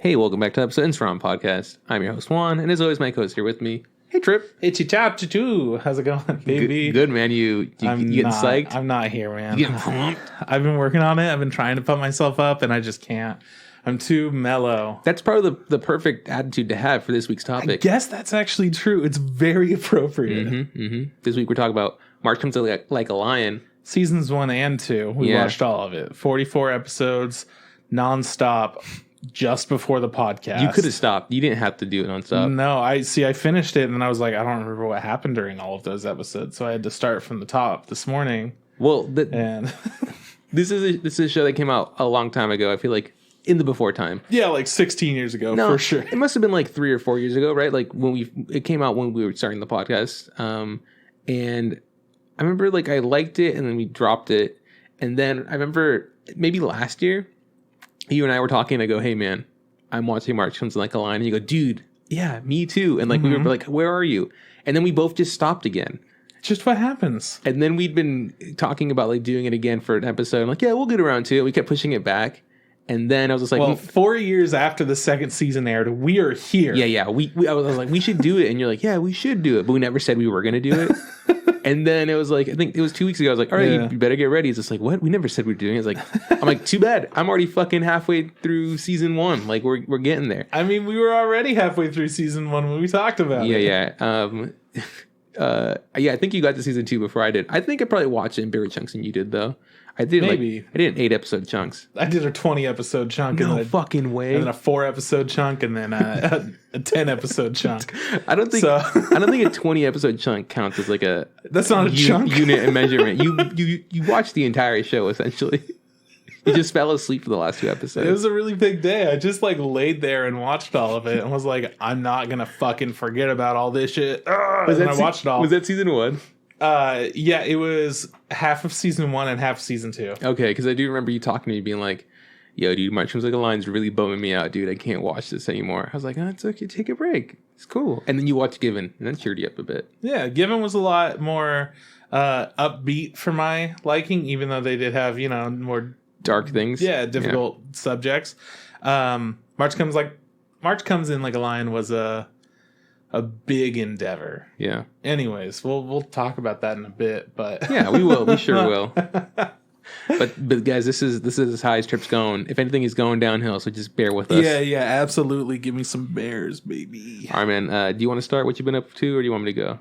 Hey, welcome back to episode from podcast. I'm your host Juan, and as always, my co-host here with me. Hey, Trip. Itchy chap too. How's it going, baby? Good, man. You getting psyched? I'm not here, man. You getting pumped? I've been working on it. I've been trying to pump myself up, and I just can't. I'm too mellow. That's probably the perfect attitude to have for this week's topic. I guess that's actually true. It's very appropriate. This week we're talking about March Comes Like a Lion. Seasons 1 and 2. We watched all of it. 44 episodes, nonstop. Just before the podcast. You could have stopped. You didn't have to do it nonstop. No, I finished it and then I was like, I don't remember what happened during all of those episodes. So I had to start from the top this morning. Well, this is a show that came out a long time ago. I feel like in the before time. Yeah, like 16 years ago, for sure. It must have been like 3 or 4 years ago, right? Like it came out when we were starting the podcast. And I remember like I liked it and then we dropped it. And then I remember maybe last year, you and I were talking, and I go, hey, man, I'm watching March Comes Like a Lion. And you go, dude, yeah, me too. And like we were like, where are you? And then we both just stopped again. Just what happens. And then we'd been talking about like doing it again for an episode. I'm like, yeah, we'll get around to it. We kept pushing it back. And then I was just like, well, 4 years after the second season aired, we are here. Yeah. I was like, we should do it. And you're like, yeah, we should do it. But we never said we were going to do it. And then it was like, I think it was 2 weeks ago. I was like, all right, you better get ready. It's just like, what? We never said we were doing it. It's like, I'm like, too bad. I'm already fucking halfway through season 1. Like, we're getting there. I mean, we were already halfway through season 1 when we talked about it. Yeah. I think you got to season 2 before I did. I think I probably watched it in bigger chunks than you did, though. I did maybe. I did 8 episode chunks. I did a 20 episode chunk. No fucking way. And then a 4 episode chunk, and then a 10 episode chunk. I don't think a 20 episode chunk counts as like a that's not a chunk unit and measurement. You watched the entire show essentially. You just fell asleep for the last 2 episodes. It was a really big day. I just like laid there and watched all of it and was like, I'm not gonna fucking forget about all this shit. I watched it all. Was that season 1? Yeah, it was half of season 1 and half of season 2. Okay, because I do remember you talking to me being like, yo, dude, March Comes Like a Lion's really bumming me out, dude. I can't watch this anymore. I was like, oh, it's okay, take a break. It's cool. And then you watched Given, and that cheered you up a bit. Yeah, Given was a lot more upbeat for my liking, even though they did have, more dark things. Yeah, difficult subjects. March Comes In Like a Lion was a big endeavor. Yeah. Anyways, we'll talk about that in a bit, but yeah, we will. We sure will. But guys, this is as high as Trip's going. If anything, he's going downhill, so just bear with us. Yeah, absolutely. Give me some bears, baby. All right, man. Do you want to start what you've been up to, or do you want me to go?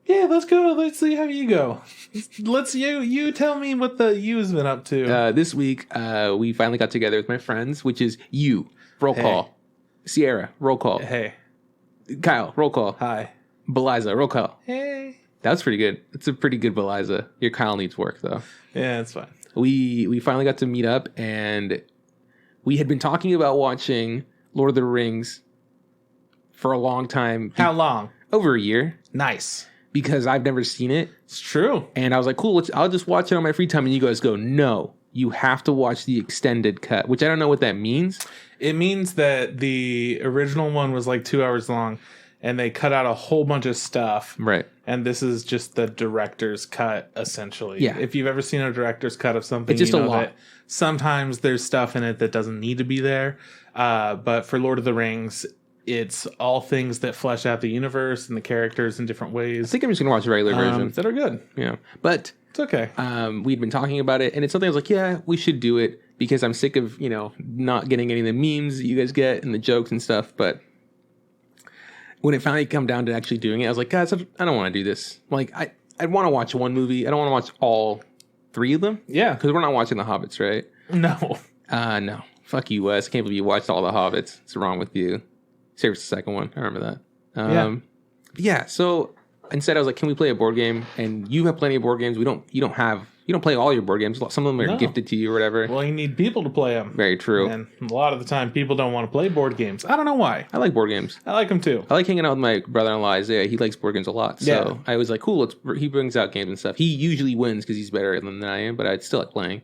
Yeah, let's go. Let's see how you go. You tell me what the you's been up to. This week, we finally got together with my friends, which is you. Roll call. Sierra, roll call. Hey. Kyle, roll call. Hi. Beliza, roll call. Hey. That was pretty good. It's a pretty good Beliza. Your Kyle needs work, though. Yeah, it's fine. We finally got to meet up, and we had been talking about watching Lord of the Rings for a long time. How long? Over a year. Nice. Because I've never seen it. It's true. And I was like, cool, I'll just watch it on my free time. And you guys go, no, you have to watch the extended cut, which I don't know what that means. It means that the original one was like 2 hours long, and they cut out a whole bunch of stuff. Right. And this is just the director's cut, essentially. Yeah. If you've ever seen a director's cut of something, it's just a lot. That sometimes there's stuff in it that doesn't need to be there. But for Lord of the Rings, it's all things that flesh out the universe and the characters in different ways. I think I'm just going to watch the regular version. That are good. Yeah. But it's okay. We'd been talking about it, and it's something I was like, yeah, we should do it because I'm sick of, not getting any of the memes that you guys get and the jokes and stuff. But when it finally come down to actually doing it, I was like, guys, I don't want to do this. Like, I want to watch one movie. I don't want to watch all 3 of them. Yeah. Because we're not watching The Hobbits, right? No. No. Fuck you, Wes. I can't believe you watched all The Hobbits. What's wrong with you? Save us the second one. I remember that. Yeah. So instead, I was like, "Can we play a board game?" And you have plenty of board games. You don't play all your board games. Some of them are gifted to you or whatever. Well, you need people to play them. Very true. And a lot of the time, people don't want to play board games. I don't know why. I like board games. I like them too. I like hanging out with my brother-in-law Isaiah. He likes board games a lot. So I was like, cool. He brings out games and stuff. He usually wins because he's better than I am, but I still like playing.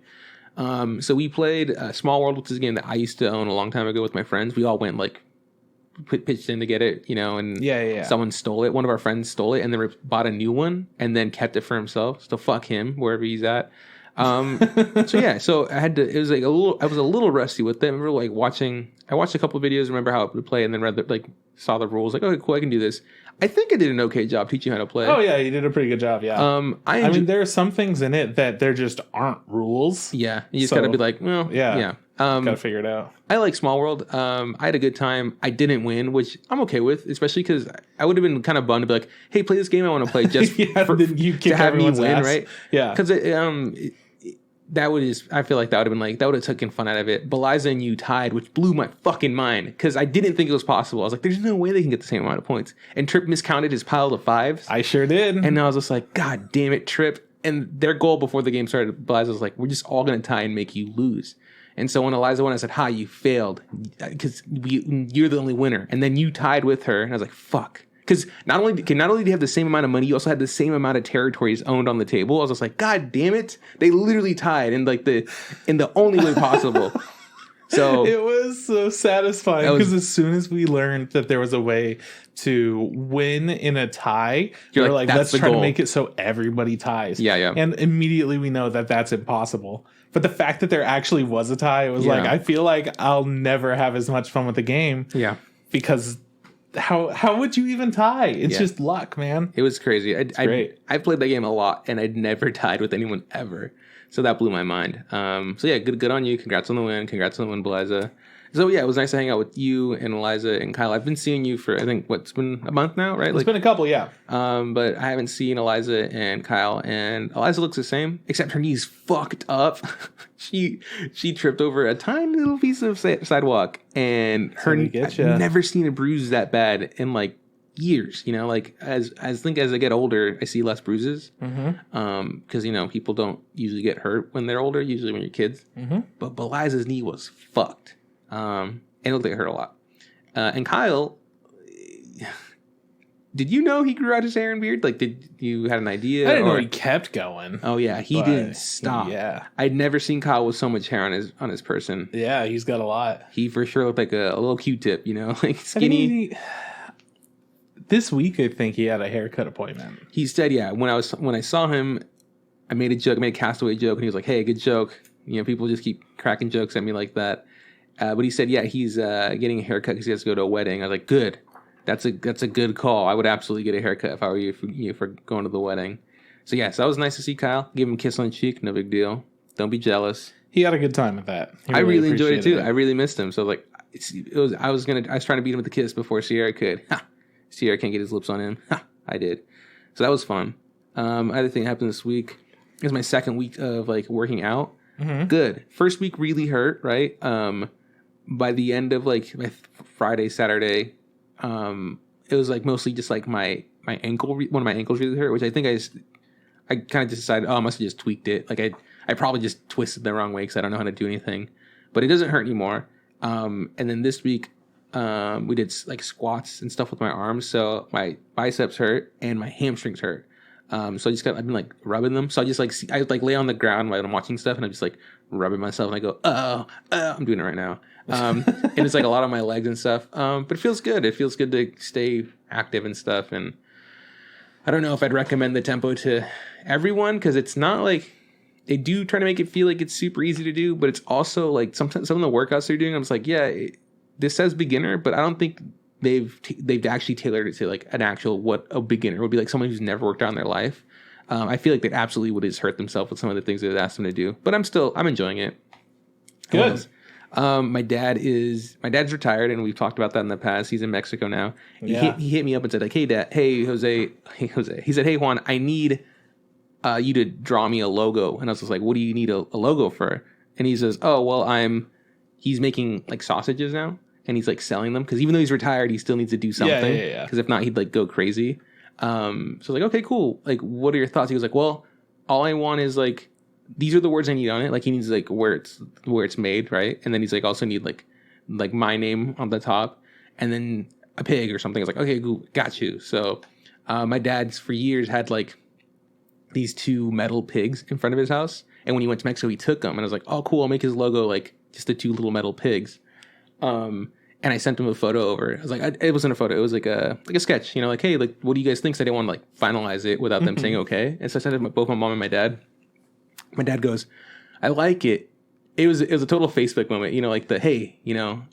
So we played Small World, which is a game that I used to own a long time ago with my friends. We all went like pitched in to get it, and someone stole it. One of our friends stole it and then bought a new one and then kept it for himself. So fuck him wherever he's at. So I had to. It was like a little. I was a little rusty with it. I remember like watching. I watched a couple of videos. Remember how it would play, and then read the, like saw the rules. Like, okay, cool, I can do this. I think I did an okay job teaching how to play. Oh yeah, you did a pretty good job. Yeah. I mean, there are some things in it that there just aren't rules. Yeah, you just gotta be like, well, yeah. Gotta figure it out. I like Small World. I had a good time. I didn't win, which I'm okay with, especially because I would have been kind of bummed to be like, hey, play this game I want to play just to have me win, ass. Right? Yeah. Because that would just, I feel like that would have been like, that would have taken fun out of it. But Liza and you tied, which blew my fucking mind because I didn't think it was possible. I was like, there's no way they can get the same amount of points. And Trip miscounted his pile of fives. I sure did. And I was just like, God damn it, Trip. And their goal before the game started, Liza was like, we're just all going to tie and make you lose. And so when Eliza won, I said, "Ha, you failed because you're the only winner." And then you tied with her, and I was like, "Fuck!" Because not only do you have the same amount of money, you also had the same amount of territories owned on the table. I was just like, "God damn it!" They literally tied in the only way possible. So it was so satisfying because as soon as we learned that there was a way to win in a tie, we're like, let's try to make it so everybody ties. Yeah. And immediately we know that that's impossible. But the fact that there actually was a tie, it was like, I feel like I'll never have as much fun with the game. Yeah. Because how would you even tie? It's just luck, man. It was crazy. Great. I played that game a lot, and I'd never tied with anyone ever. So that blew my mind. Good on you. Congrats on the win. Congrats on the win, Beliza. So yeah, it was nice to hang out with you and Eliza and Kyle. I've been seeing you for, I think, it's been a month now, right? It's been a couple, yeah. But I haven't seen Eliza and Kyle, and Eliza looks the same, except her knee's fucked up. She tripped over a tiny little piece of sidewalk, and I've never seen a bruise that bad in like years. You know, like as I get older, I see less bruises. Because people don't usually get hurt when they're older. Usually when you're kids. But Eliza's knee was fucked. And it looked like it hurt a lot. And Kyle, did you know he grew out his hair and beard? Like, did you had an idea? I didn't know he kept going. Oh yeah, he didn't stop. Yeah, I'd never seen Kyle with so much hair on his person. Yeah, he's got a lot. He for sure looked like a little Q-tip, like skinny. This week, I think he had a haircut appointment. He said, yeah. When I saw him, I made a castaway joke, and he was like, "Hey, good joke." People just keep cracking jokes at me like that. But he said, yeah, he's getting a haircut because he has to go to a wedding. I was like, good. That's a good call. I would absolutely get a haircut if I were you for going to the wedding. So yeah, so that was nice to see Kyle. Give him a kiss on the cheek. No big deal. Don't be jealous. He had a good time with that. I really enjoyed it too. I really missed him. So like, I was trying to beat him with a kiss before Sierra could. Ha! Sierra can't get his lips on him. Ha! I did. So that was fun. Other thing happened this week. It was my second week of like working out. Good. First week really hurt, right? By the end of like my Friday, Saturday, it was like mostly just like my ankle, one of my ankles really hurt, which I think I kind of just decided, I must have just tweaked it. Like I probably just twisted the wrong way because I don't know how to do anything, but it doesn't hurt anymore. And then this week, we did like squats and stuff with my arms. So my biceps hurt and my hamstrings hurt. So I've been like rubbing them. So I just I lay on the ground while I'm watching stuff and I'm just like rubbing myself and I go, I'm doing it right now. And it's like a lot of my legs and stuff. But it feels good. It feels good to stay active and stuff. And I don't know if I'd recommend the tempo to everyone because it's not like they do try to make it feel like it's super easy to do, but it's also like sometimes some of the workouts they're doing, I'm just like, this says beginner, but I don't think they've actually tailored it to like an actual what a beginner would be, like someone who's never worked out in their life. I feel like they absolutely would just hurt themselves with some of the things they've asked them to do, but I'm enjoying it. Good. My dad's retired, and we've talked about that in the past. He's in Mexico now. Yeah. He hit me up and said like, hey Jose. He said, hey Juan, I need you to draw me a logo. And I was just like, what do you need a logo for? And he says, oh well, he's making like sausages now. And he's like selling them because even though he's retired, he still needs to do something. Yeah. Because if not, he'd like go crazy. So I was like, okay, cool. Like, what are your thoughts? He was like, well, all I want is like, these are the words I need on it. Like he needs like where it's made, right? And then he's like also need like my name on the top, and then a pig or something. I was like, okay, cool, got you. So my dad's for years had like these two metal pigs in front of his house, and when he went to Mexico, he took them, and I was like, oh, cool, I'll make his logo like just the two little metal pigs. And I sent him a photo over. I was like, it wasn't a photo. It was like a sketch, like, hey, like, what do you guys think? So I didn't want to like finalize it without them saying okay. And so I sent it to both my mom and my dad. My dad goes, I like it. It was a total Facebook moment, like the, hey,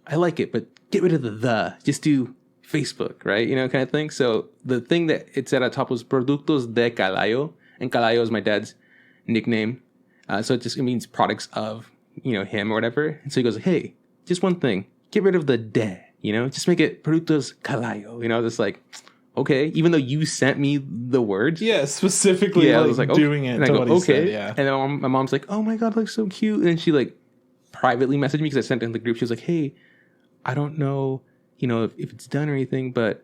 I like it, but get rid of the. Just do Facebook, right? Kind of thing. So the thing that it said at top was Productos de Calayo. And Calayo is my dad's nickname. So it means products of, him or whatever. And so he goes, hey, just one thing. Get rid of the de, just make it Productos Calayo. Just like, okay, even though you sent me the words. Yeah, specifically I was like doing it. And I go, okay. Said, yeah. And then my mom's like, oh my God, looks so cute. And then she like privately messaged me because I sent it in the group. She was like, hey, I don't know, if it's done or anything, but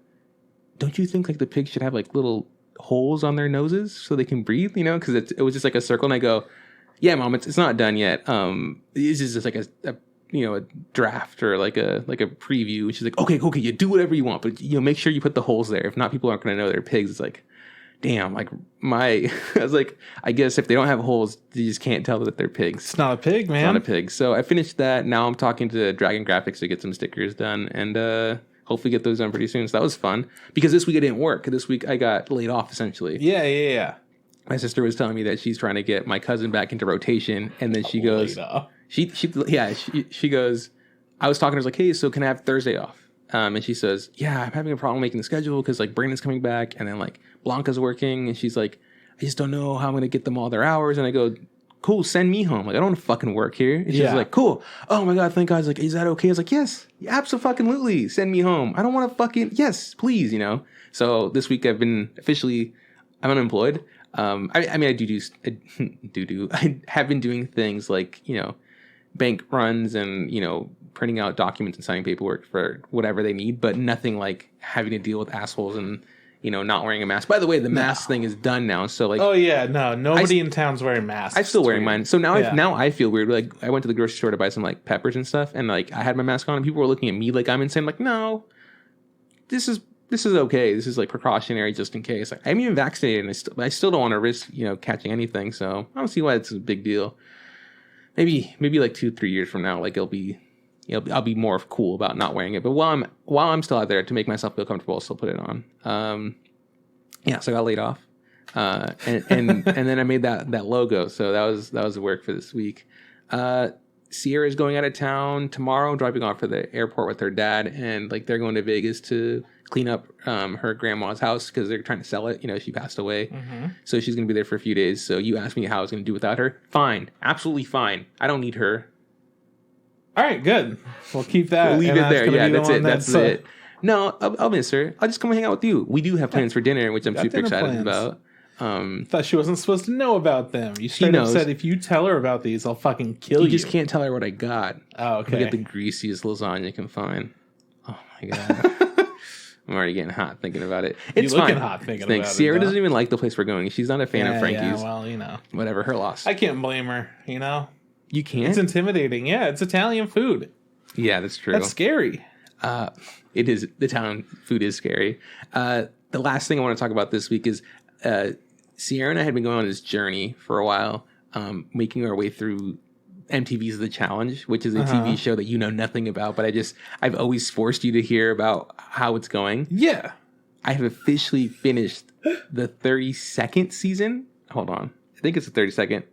don't you think like the pigs should have like little holes on their noses so they can breathe, because it was just like a circle. And I go, yeah, Mom, it's not done yet. It's just like a draft or like a preview. She's like, okay, you do whatever you want, but make sure you put the holes there. If not, people aren't going to know they're pigs. It's like, damn, like I was like, I guess if they don't have holes, you just can't tell that they're pigs. It's not a pig, man. It's not a pig. So I finished that. Now I'm talking to Dragon Graphics to get some stickers done and hopefully get those done pretty soon. So that was fun because this week I didn't work. This week I got laid off essentially. Yeah. My sister was telling me that she's trying to get my cousin back into rotation, and then she goes, she goes, I was talking to her, I was like, hey, so can I have Thursday off? And she says, yeah, I'm having a problem making the schedule because like Brandon's coming back, and then like Blanca's working, and she's like, I just don't know how I'm gonna get them all their hours. And I go, cool, send me home. Like I don't want to fucking work here. And she's like, cool. Oh my God, thank God. I was like, is that okay? I was like, yes, absolutely. Send me home. I don't want to fucking, yes, please, So this week I'm unemployed. I have been doing things like, bank runs and, printing out documents and signing paperwork for whatever they need, but nothing like having to deal with assholes and, not wearing a mask. By the way, the mask thing is done now. So like, oh yeah, no, nobody in town's wearing masks. I'm still wearing mine. So now, I feel weird. Like I went to the grocery store to buy some like peppers and stuff. And like, I had my mask on and people were looking at me like I'm insane. I'm like, no, this is okay. This is like precautionary just in case. Like, I'm even vaccinated and I still don't want to risk, catching anything. So I don't see why it's a big deal. Maybe like 2-3 years from now, like I'll be more cool about not wearing it. But while I'm still out there to make myself feel comfortable, I'll still put it on. So I got laid off. And then I made that logo. So that was the work for this week. Sierra's going out of town tomorrow, driving off for the airport with her dad, and like they're going to Vegas to clean up her grandma's house because they're trying to sell it. She passed away. Mm-hmm. So she's going to be there for a few days. So you asked me how I was going to do without her. Fine. Absolutely fine. I don't need her. All right, good. We'll keep that. We'll leave it there. Yeah, that's it. That's it. No, I'll miss her. I'll just come hang out with you. We do have plans for dinner, which I'm super excited about. Thought she wasn't supposed to know about them. You straight up said, if you tell her about these, I'll fucking kill you. You just can't tell her what I got. Oh, okay. I get the greasiest lasagna you can find. Oh my God. I'm already getting hot thinking about it. It's You're looking hot thinking about it. Sierra doesn't even like the place we're going. She's not a fan of Frankie's. Yeah, well, Whatever, her loss. I can't blame her, You can't? It's intimidating. Yeah, it's Italian food. Yeah, that's true. That's scary. It is. The Italian food is scary. The last thing I want to talk about this week is Sierra and I had been going on this journey for a while, making our way through MTV's The Challenge, which is a TV show that you know nothing about, but I've always forced you to hear about how it's going. Yeah. I have officially finished the 32nd season. Hold on. I think it's the 32nd.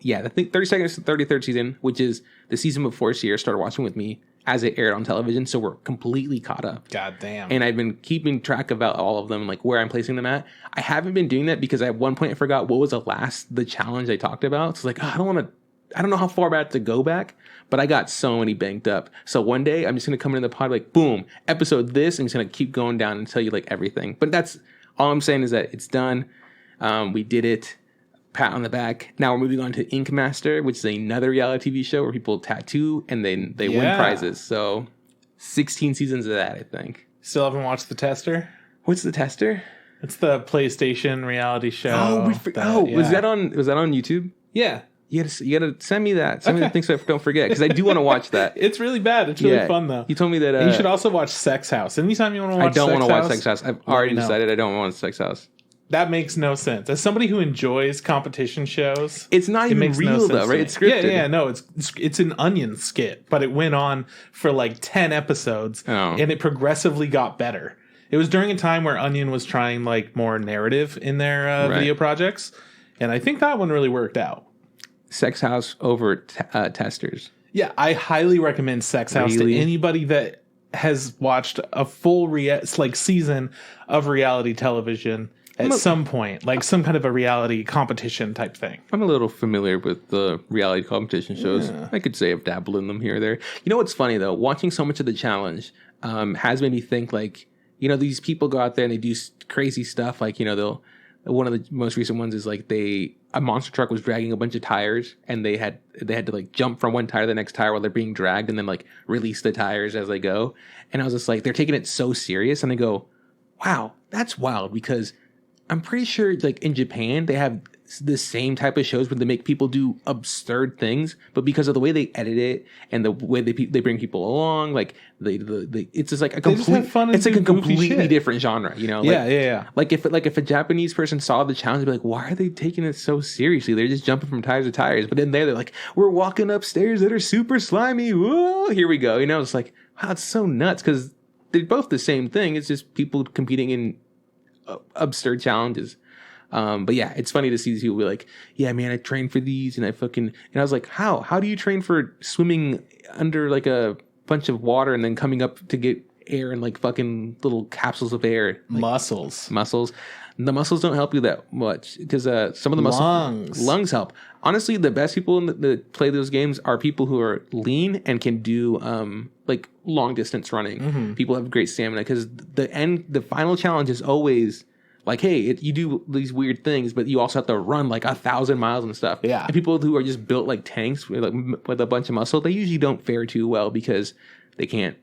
Yeah, the 32nd is the 33rd season, which is the season before Sierra started watching with me as it aired on television. So we're completely caught up. God damn. And I've been keeping track about all of them, like where I'm placing them at. I haven't been doing that because at one point I forgot what was the challenge I talked about. So like, I don't know how far back to go back, but I got so many banked up. So one day I'm just going to come into the pod like, boom, episode this. I'm just going to keep going down and tell you like everything. But that's all I'm saying is that it's done. We did it. Pat on the back. Now we're moving on to Ink Master, which is another reality TV show where people tattoo and they win prizes. So 16 seasons of that, I think. Still haven't watched The Tester? What's The Tester? It's the PlayStation reality show. Was that on YouTube? Yeah. You gotta send me that. Send me the things so I don't forget, because I do want to watch that. It's really bad. It's really fun though. You told me that. And you should also watch Sex House. Anytime you want to watch, I don't want to watch Sex House. I've already decided I don't want Sex House. That makes no sense. As somebody who enjoys competition shows, it's not even real though, right? It's scripted. Yeah, no, it's an Onion skit, but it went on for like 10 episodes, and it progressively got better. It was during a time where Onion was trying like more narrative in their video projects, and I think that one really worked out. Sex House over Testers. Yeah, I highly recommend Sex House to anybody that has watched a full season of reality television at some point, like some kind of a reality competition type thing. I'm a little familiar with the reality competition shows. Yeah. I could say I've dabbled in them here or there. You know what's funny though? Watching so much of the challenge has made me think like, you know, these people go out there and they do crazy stuff. Like, you know, one of the most recent ones is like a monster truck was dragging a bunch of tires and they had to like jump from one tire to the next tire while they're being dragged and then like release the tires as they go. And I was just like, they're taking it so serious. And I go, wow, that's wild, because I'm pretty sure like in Japan, they have the same type of shows where they make people do absurd things, but because of the way they edit it and the way they bring people along, like it's just like a completely different genre, you know? Like, yeah. Like if a Japanese person saw the challenge, they'd be like, why are they taking it so seriously? They're just jumping from tires to tires. But then they're like, we're walking up stairs that are super slimy. Whoa, here we go. You know, it's like, wow, it's so nuts because they're both the same thing. It's just people competing in absurd challenges. But yeah, it's funny to see these people be like, yeah, man, I trained for these and I was like, how do you train for swimming under like a bunch of water and then coming up to get air in like fucking little capsules of air? Like, muscles. The muscles don't help you that much because some of the lungs help. Honestly, the best people that play those games are people who are lean and can do like long distance running. Mm-hmm. People have great stamina because the final challenge is always like, hey, you do these weird things, but you also have to run like 1,000 miles and stuff. Yeah. And people who are just built like tanks with a bunch of muscle, they usually don't fare too well because they can't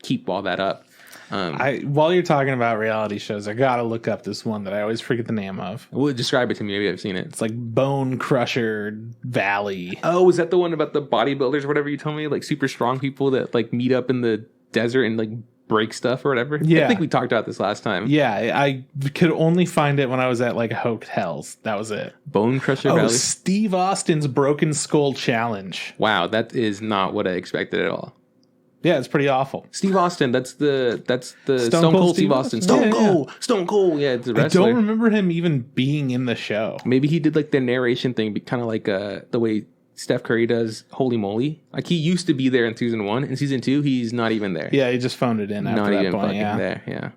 keep all that up. While you're talking about reality shows, I gotta look up this one that I always forget the name of. Well, describe it to me. Maybe I've seen it. It's like Bone Crusher Valley. Oh, is that the one about the bodybuilders or whatever you told me? Like super strong people that like meet up in the desert and like break stuff or whatever? Yeah. I think we talked about this last time. Yeah, I could only find it when I was at like hotels. That was it. Bone Crusher Valley? Steve Austin's Broken Skull Challenge. Wow, that is not what I expected at all. Yeah, it's pretty awful. Steve Austin, that's the Stone Cold Steve Austin. Stone Cold. Yeah, it's a wrestler. I don't remember him even being in the show. Maybe he did like the narration thing, kind of like the way Steph Curry does Holy Moly. Like he used to be there in season 1. In season 2, he's not even there. Yeah, he just phoned it in after that point. There. Yeah.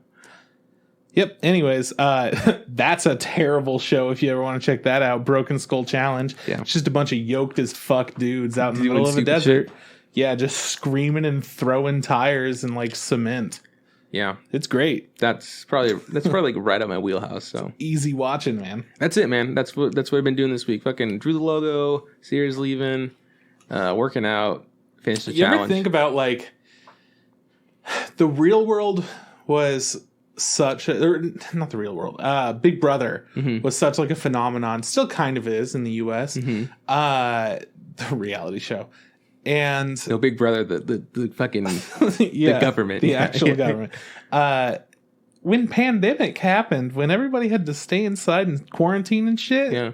Yep. Anyways, that's a terrible show if you ever want to check that out. Broken Skull Challenge. Yeah. It's just a bunch of yoked as fuck dudes out in the middle of a desert. Shit. Yeah, just screaming and throwing tires and like cement. Yeah, it's great. That's probably like right up my wheelhouse. So easy watching, man. That's it, man. That's what I've been doing this week. Fucking drew the logo. Sears leaving. Working out. Finished the challenge. You ever think about like the real world was such not the real world. Big Brother was such like a phenomenon. Still kind of is in the U.S. Mm-hmm. The reality show. And no, Big Brother, the fucking the government, the actual government. When pandemic happened, when everybody had to stay inside and quarantine and shit. Yeah.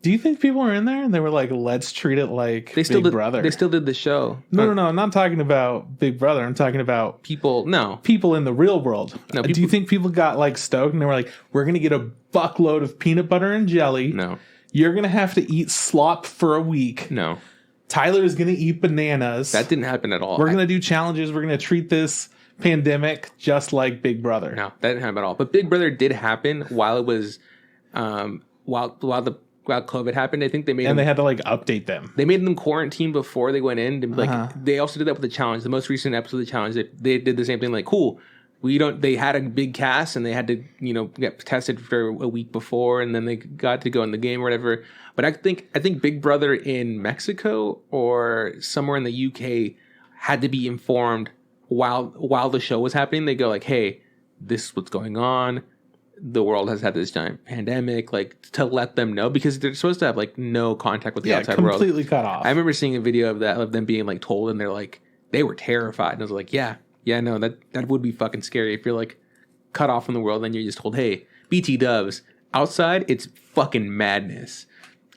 Do you think people were in there and they were like, let's treat it like Big Brother? They still did the show. No. I'm not talking about Big Brother. I'm talking about people. No, people in the real world. No, do you think people got like stoked and they were like, we're gonna get a buckload of peanut butter and jelly? No. You're gonna have to eat slop for a week. No. Tyler is going to eat bananas. That didn't happen at all. We're going to do challenges. We're going to treat this pandemic just like Big Brother. No, that didn't happen at all. But Big Brother did happen while it was, while COVID happened. I think they they had to like update them. They made them quarantine before they went in. Like they also did that with the challenge. The most recent episode of the challenge, they did the same thing. Like, cool. They had a big cast and they had to, get tested for a week before and then they got to go in the game or whatever. But I think Big Brother in Mexico or somewhere in the UK had to be informed while the show was happening. They go like, hey, this is what's going on. The world has had this giant pandemic, like to let them know because they're supposed to have like no contact with the outside world. Completely cut off. I remember seeing a video of them being like told and they're like, they were terrified. And I was like, yeah, no, that would be fucking scary if you're like cut off from the world and you're just told, hey, BT dubs, outside it's fucking madness.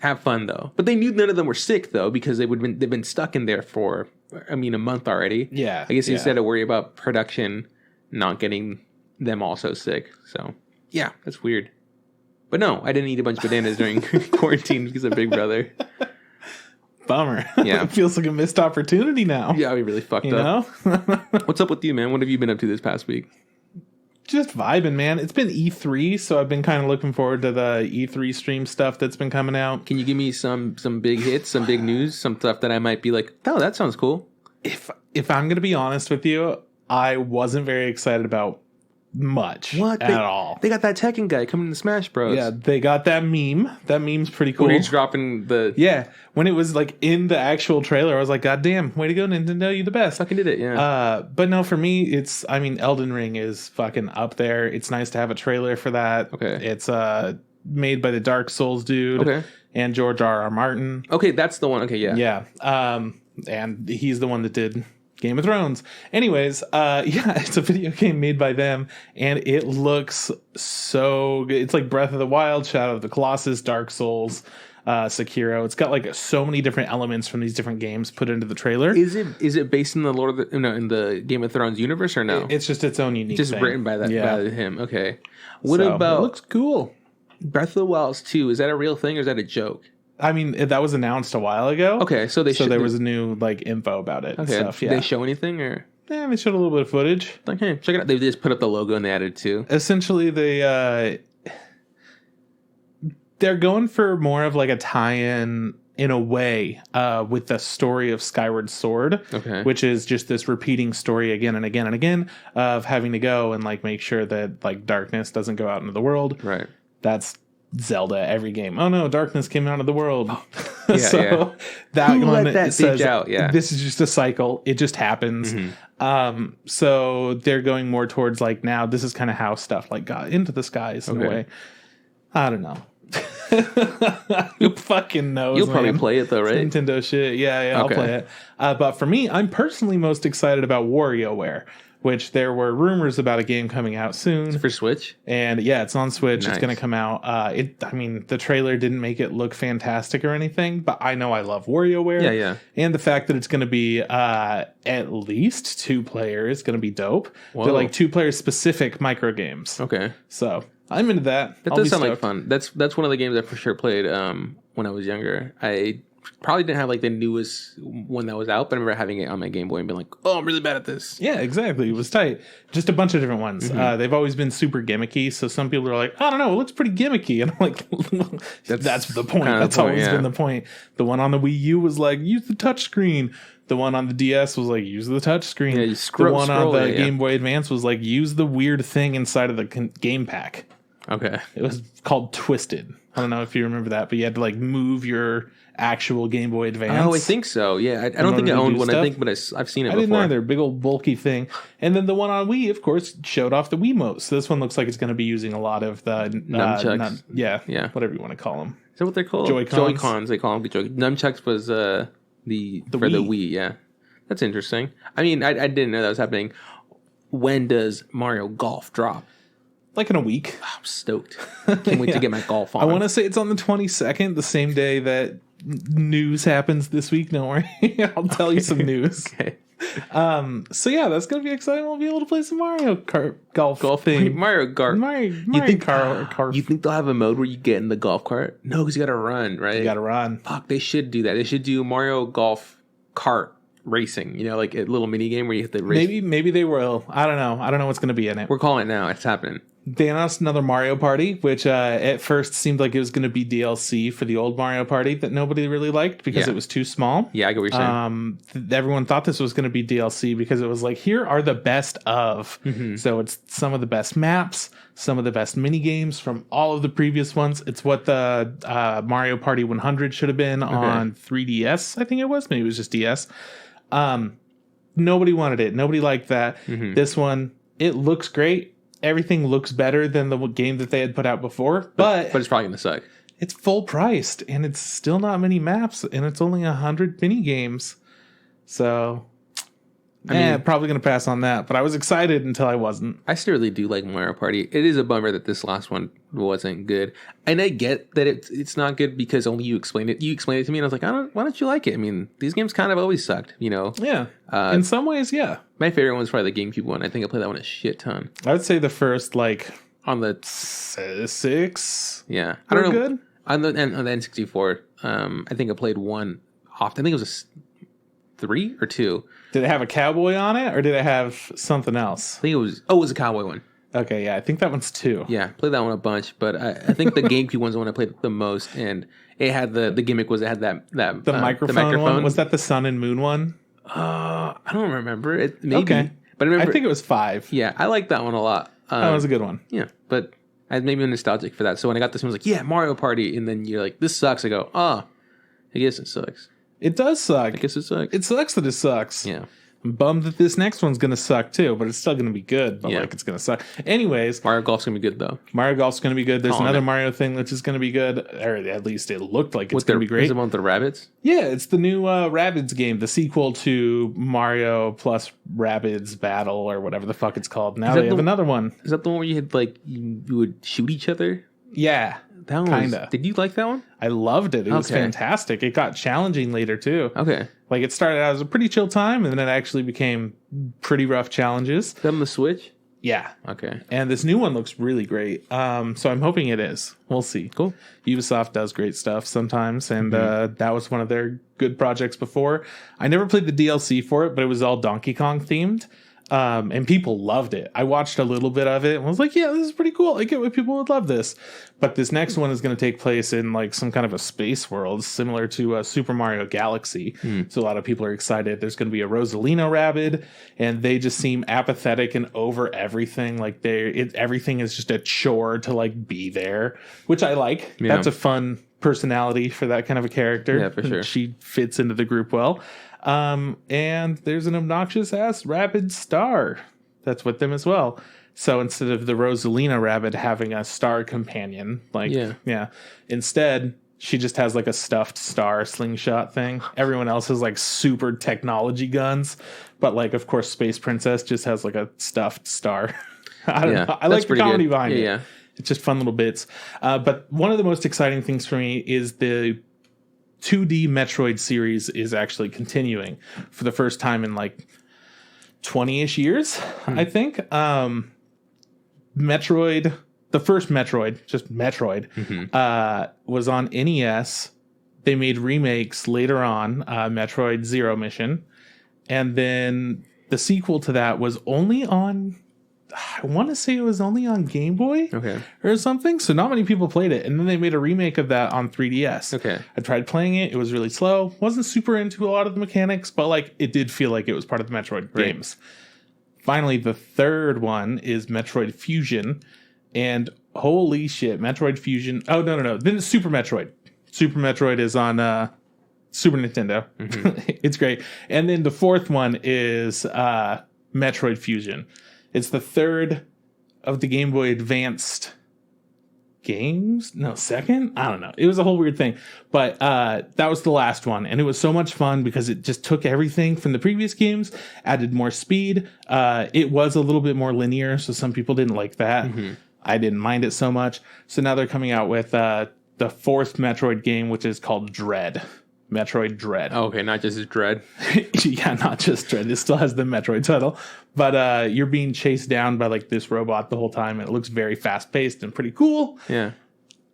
Have fun though. But they knew none of them were sick though because they've been stuck in there for a month already. Yeah. I guess instead to worry about production not getting them also sick. So yeah, that's weird. But no, I didn't eat a bunch of bananas during quarantine because of Big Brother. Bummer. Yeah. It feels like a missed opportunity now. Yeah, we really fucked up. What's up with you, man? What have you been up to this past week? Just vibing, man. It's been E3, so I've been kind of looking forward to the E3 stream stuff that's been coming out. Can you give me some big hits, some big news, some stuff that I might be like, oh, that sounds cool? If I'm going to be honest with you, I wasn't very excited about much at all. They got that Tekken guy coming to Smash Bros. Yeah, they got that meme. That meme's pretty cool. When he's dropping the... Yeah, when it was like in the actual trailer, I was like, God damn, way to go, Nintendo, you the best. Fucking did it, yeah. But no, for me, Elden Ring is fucking up there. It's nice to have a trailer for that. Okay. It's made by the Dark Souls dude and George R.R. Martin. Okay, that's the one. Okay, yeah. Yeah. And he's the one that did Game of Thrones. Anyways, it's a video game made by them, and it looks so good. It's like Breath of the Wild, Shadow of the Colossus, Dark Souls, Sekiro. It's got like so many different elements from these different games put into the trailer. Is it based in the in the Game of Thrones universe or no? It's just its own unique thing. Written by by him. Okay. What about... It looks cool. Breath of the Wild 2, is that a real thing or is that a joke? I mean, that was announced a while ago. Okay, so there was a new like info about it. Okay, and stuff. Did they show anything or? Yeah, they showed a little bit of footage. Okay, check it out. They just put up the logo and they added too. Essentially, they're going for more of like a tie-in in a way with the story of Skyward Sword, which is just this repeating story again and again and again of having to go and like make sure that like darkness doesn't go out into the world. Right. That's Zelda every game. Oh no, darkness came out of the world. That Who one let that says out. Yeah, this is just a cycle. It just happens. So they're going more towards like now. This is kind of how stuff like got into the skies in a way. I don't know. Who fucking knows? You'll probably play it though, right? Nintendo shit. Yeah, I'll play it. But for me, I'm personally most excited about WarioWare, which there were rumors about a game coming out soon. It's for Switch? And yeah, it's on Switch. Nice. It's going to come out. The trailer didn't make it look fantastic or anything, but I know I love WarioWare. Yeah, yeah. And the fact that it's going to be at least 2 players is going to be dope. Whoa. They're like 2 player specific micro games. Okay. So I'm into that. That does sound like fun. That's one of the games I for sure played when I was younger. I probably didn't have like the newest one that was out, but I remember having it on my Game Boy and being like, oh, I'm really bad at this. Yeah, exactly. It was tight. Just a bunch of different ones. They've always been super gimmicky. So some people are like, I don't know, it looks pretty gimmicky. And I'm like, that's the point. That's always been the point. The one on the Wii U was like, use the touch screen. The one on the DS was like, use the touch screen. Yeah, the one on the Game Boy Advance was like, use the weird thing inside of the game pack. Okay. It was called Twisted. I don't know if you remember that, but you had to like move your actual Game Boy Advance. Oh, I think so. Yeah, I don't think I owned one. I think, but I've seen it before. I didn't either. Big old bulky thing. And then the one on Wii, of course, showed off the Wiimotes. So this one looks like it's going to be using a lot of the nunchucks. Yeah, whatever you want to call them. Is that what they're called? Joy-Cons. They call them nunchucks. Was the Wii. Yeah, that's interesting. I mean, I didn't know that was happening. When does Mario Golf drop? Like in a week. I'm stoked. Can't wait to get my golf on. I want to say it's on the 22nd, the same day that news happens this week. Don't worry. I'll tell you some news. Okay. So yeah, that's going to be exciting. We'll be able to play some Mario Kart golf thing. Mario Kart. You think they'll have a mode where you get in the golf cart? No, because you got to run, right? You got to run. Fuck, they should do that. They should do Mario Golf Kart racing, like a little mini game where you have to race. Maybe they will. I don't know what's going to be in it. We're calling it now. It's happening. They announced another Mario Party, which at first seemed like it was going to be DLC for the old Mario Party that nobody really liked because it was too small. Yeah, I get what you're saying. Everyone thought this was going to be DLC because it was like, here are the best of. So it's some of the best maps, some of the best mini games from all of the previous ones. It's what the Mario Party 100 should have been on 3DS, I think it was. Maybe it was just DS. Nobody wanted it. Nobody liked that. This one, it looks great. Everything looks better than the game that they had put out before, but it's probably gonna suck. It's full priced, and it's still not many maps, and it's only 100 mini games. So, I mean, probably gonna pass on that. But I was excited until I wasn't. I still really do like Mario Party. It is a bummer that this last one wasn't good, and I get that it's not good because only you explained it. You explained it to me, and I was like, why don't you like it? I mean, these games kind of always sucked, Yeah. In some ways, yeah. My favorite one was probably the GameCube one. I think I played that one a shit ton. I would say the first on the 6. Yeah, I don't know. Good on the N64. I think I played one often. I think it was 3 or 2. Did it have a cowboy on it, or did it have something else? I think it was. Oh, it was a cowboy one. Okay, yeah, I think that one's 2. Yeah, played that one a bunch, but I think the GameCube one's the one I played the most, and it had the gimmick was it had that microphone one. Was that the Sun and Moon one? I don't remember it. Maybe, okay. But I think it was 5. Yeah, I like that one a lot. That was a good one. Yeah, but I maybe I'm nostalgic for that. So when I got this one, I was like, yeah, Mario Party, and then you're like, this sucks. I go, I guess it sucks. It does suck. I guess it sucks. It sucks that it sucks. Yeah. I'm bummed that this next one's going to suck too, but it's still going to be good. But it's going to suck. Anyways. Mario Golf's going to be good though. Mario Golf's going to be good. There's another Mario thing which is going to be good. Or at least it looked like it's going to be great. Is it one with the rabbits? Yeah, it's the new Rabbids game. The sequel to Mario plus Rabbids Battle or whatever the fuck it's called. Now they have another one. Is that the one where you had you would shoot each other? Yeah. That one kinda. Did you like that one? I loved it. It was fantastic. It got challenging later too. Okay. Like it started out as a pretty chill time, and then it actually became pretty rough challenges. Is that on the Switch? Yeah. Okay. And this new one looks really great. So I'm hoping it is. We'll see. Cool. Ubisoft does great stuff sometimes, and that was one of their good projects before. I never played the DLC for it, but it was all Donkey Kong themed. And people loved it. I watched a little bit of it and was like, yeah, this is pretty cool. I get why people would love this. But this next one is going to take place in like some kind of a space world similar to Super Mario Galaxy. So a lot of people are excited. There's going to be a Rosalina Rabbid, and they just seem apathetic and over everything. Like everything is just a chore to like be there, which I like. Yeah. That's a fun personality for that kind of a character. Yeah, for sure. She fits into the group well. And there's an obnoxious ass Rabbid star that's with them as well. So instead of the Rosalina Rabbid having a star companion, instead she just has like a stuffed star slingshot thing. Everyone else has like super technology guns, but like of course Space Princess just has like a stuffed star. I don't know. I like the comedy behind it. Yeah. It's just fun little bits. But one of the most exciting things for me is the 2D Metroid series is actually continuing for the first time in like 20-ish years, I think. Metroid, the first Metroid, just Metroid, was on NES. They made remakes later on, Metroid Zero Mission. And then the sequel to that was only on, I want to say it was only on Game Boy or something. So not many people played it. And then they made a remake of that on 3DS. Okay. I tried playing it. It was really slow. Wasn't super into a lot of the mechanics, but like it did feel like it was part of the Metroid games. Finally, the third one is Metroid Fusion. And holy shit, Metroid Fusion. Oh, no. Then it's Super Metroid. Super Metroid is on Super Nintendo. It's great. And then the fourth one is Metroid Fusion. It's the third of the Game Boy Advanced games. No, second? I don't know. It was a whole weird thing. But that was the last one. And it was so much fun because it just took everything from the previous games, added more speed. It was a little bit more linear, so some people didn't like that. I didn't mind it so much. So now they're coming out with the fourth Metroid game, which is called Dread. Metroid Dread. Oh, okay, not just Dread. Yeah, not just Dread. It still has the Metroid title. But you're being chased down by like this robot the whole time, and it looks very fast-paced and pretty cool. Yeah.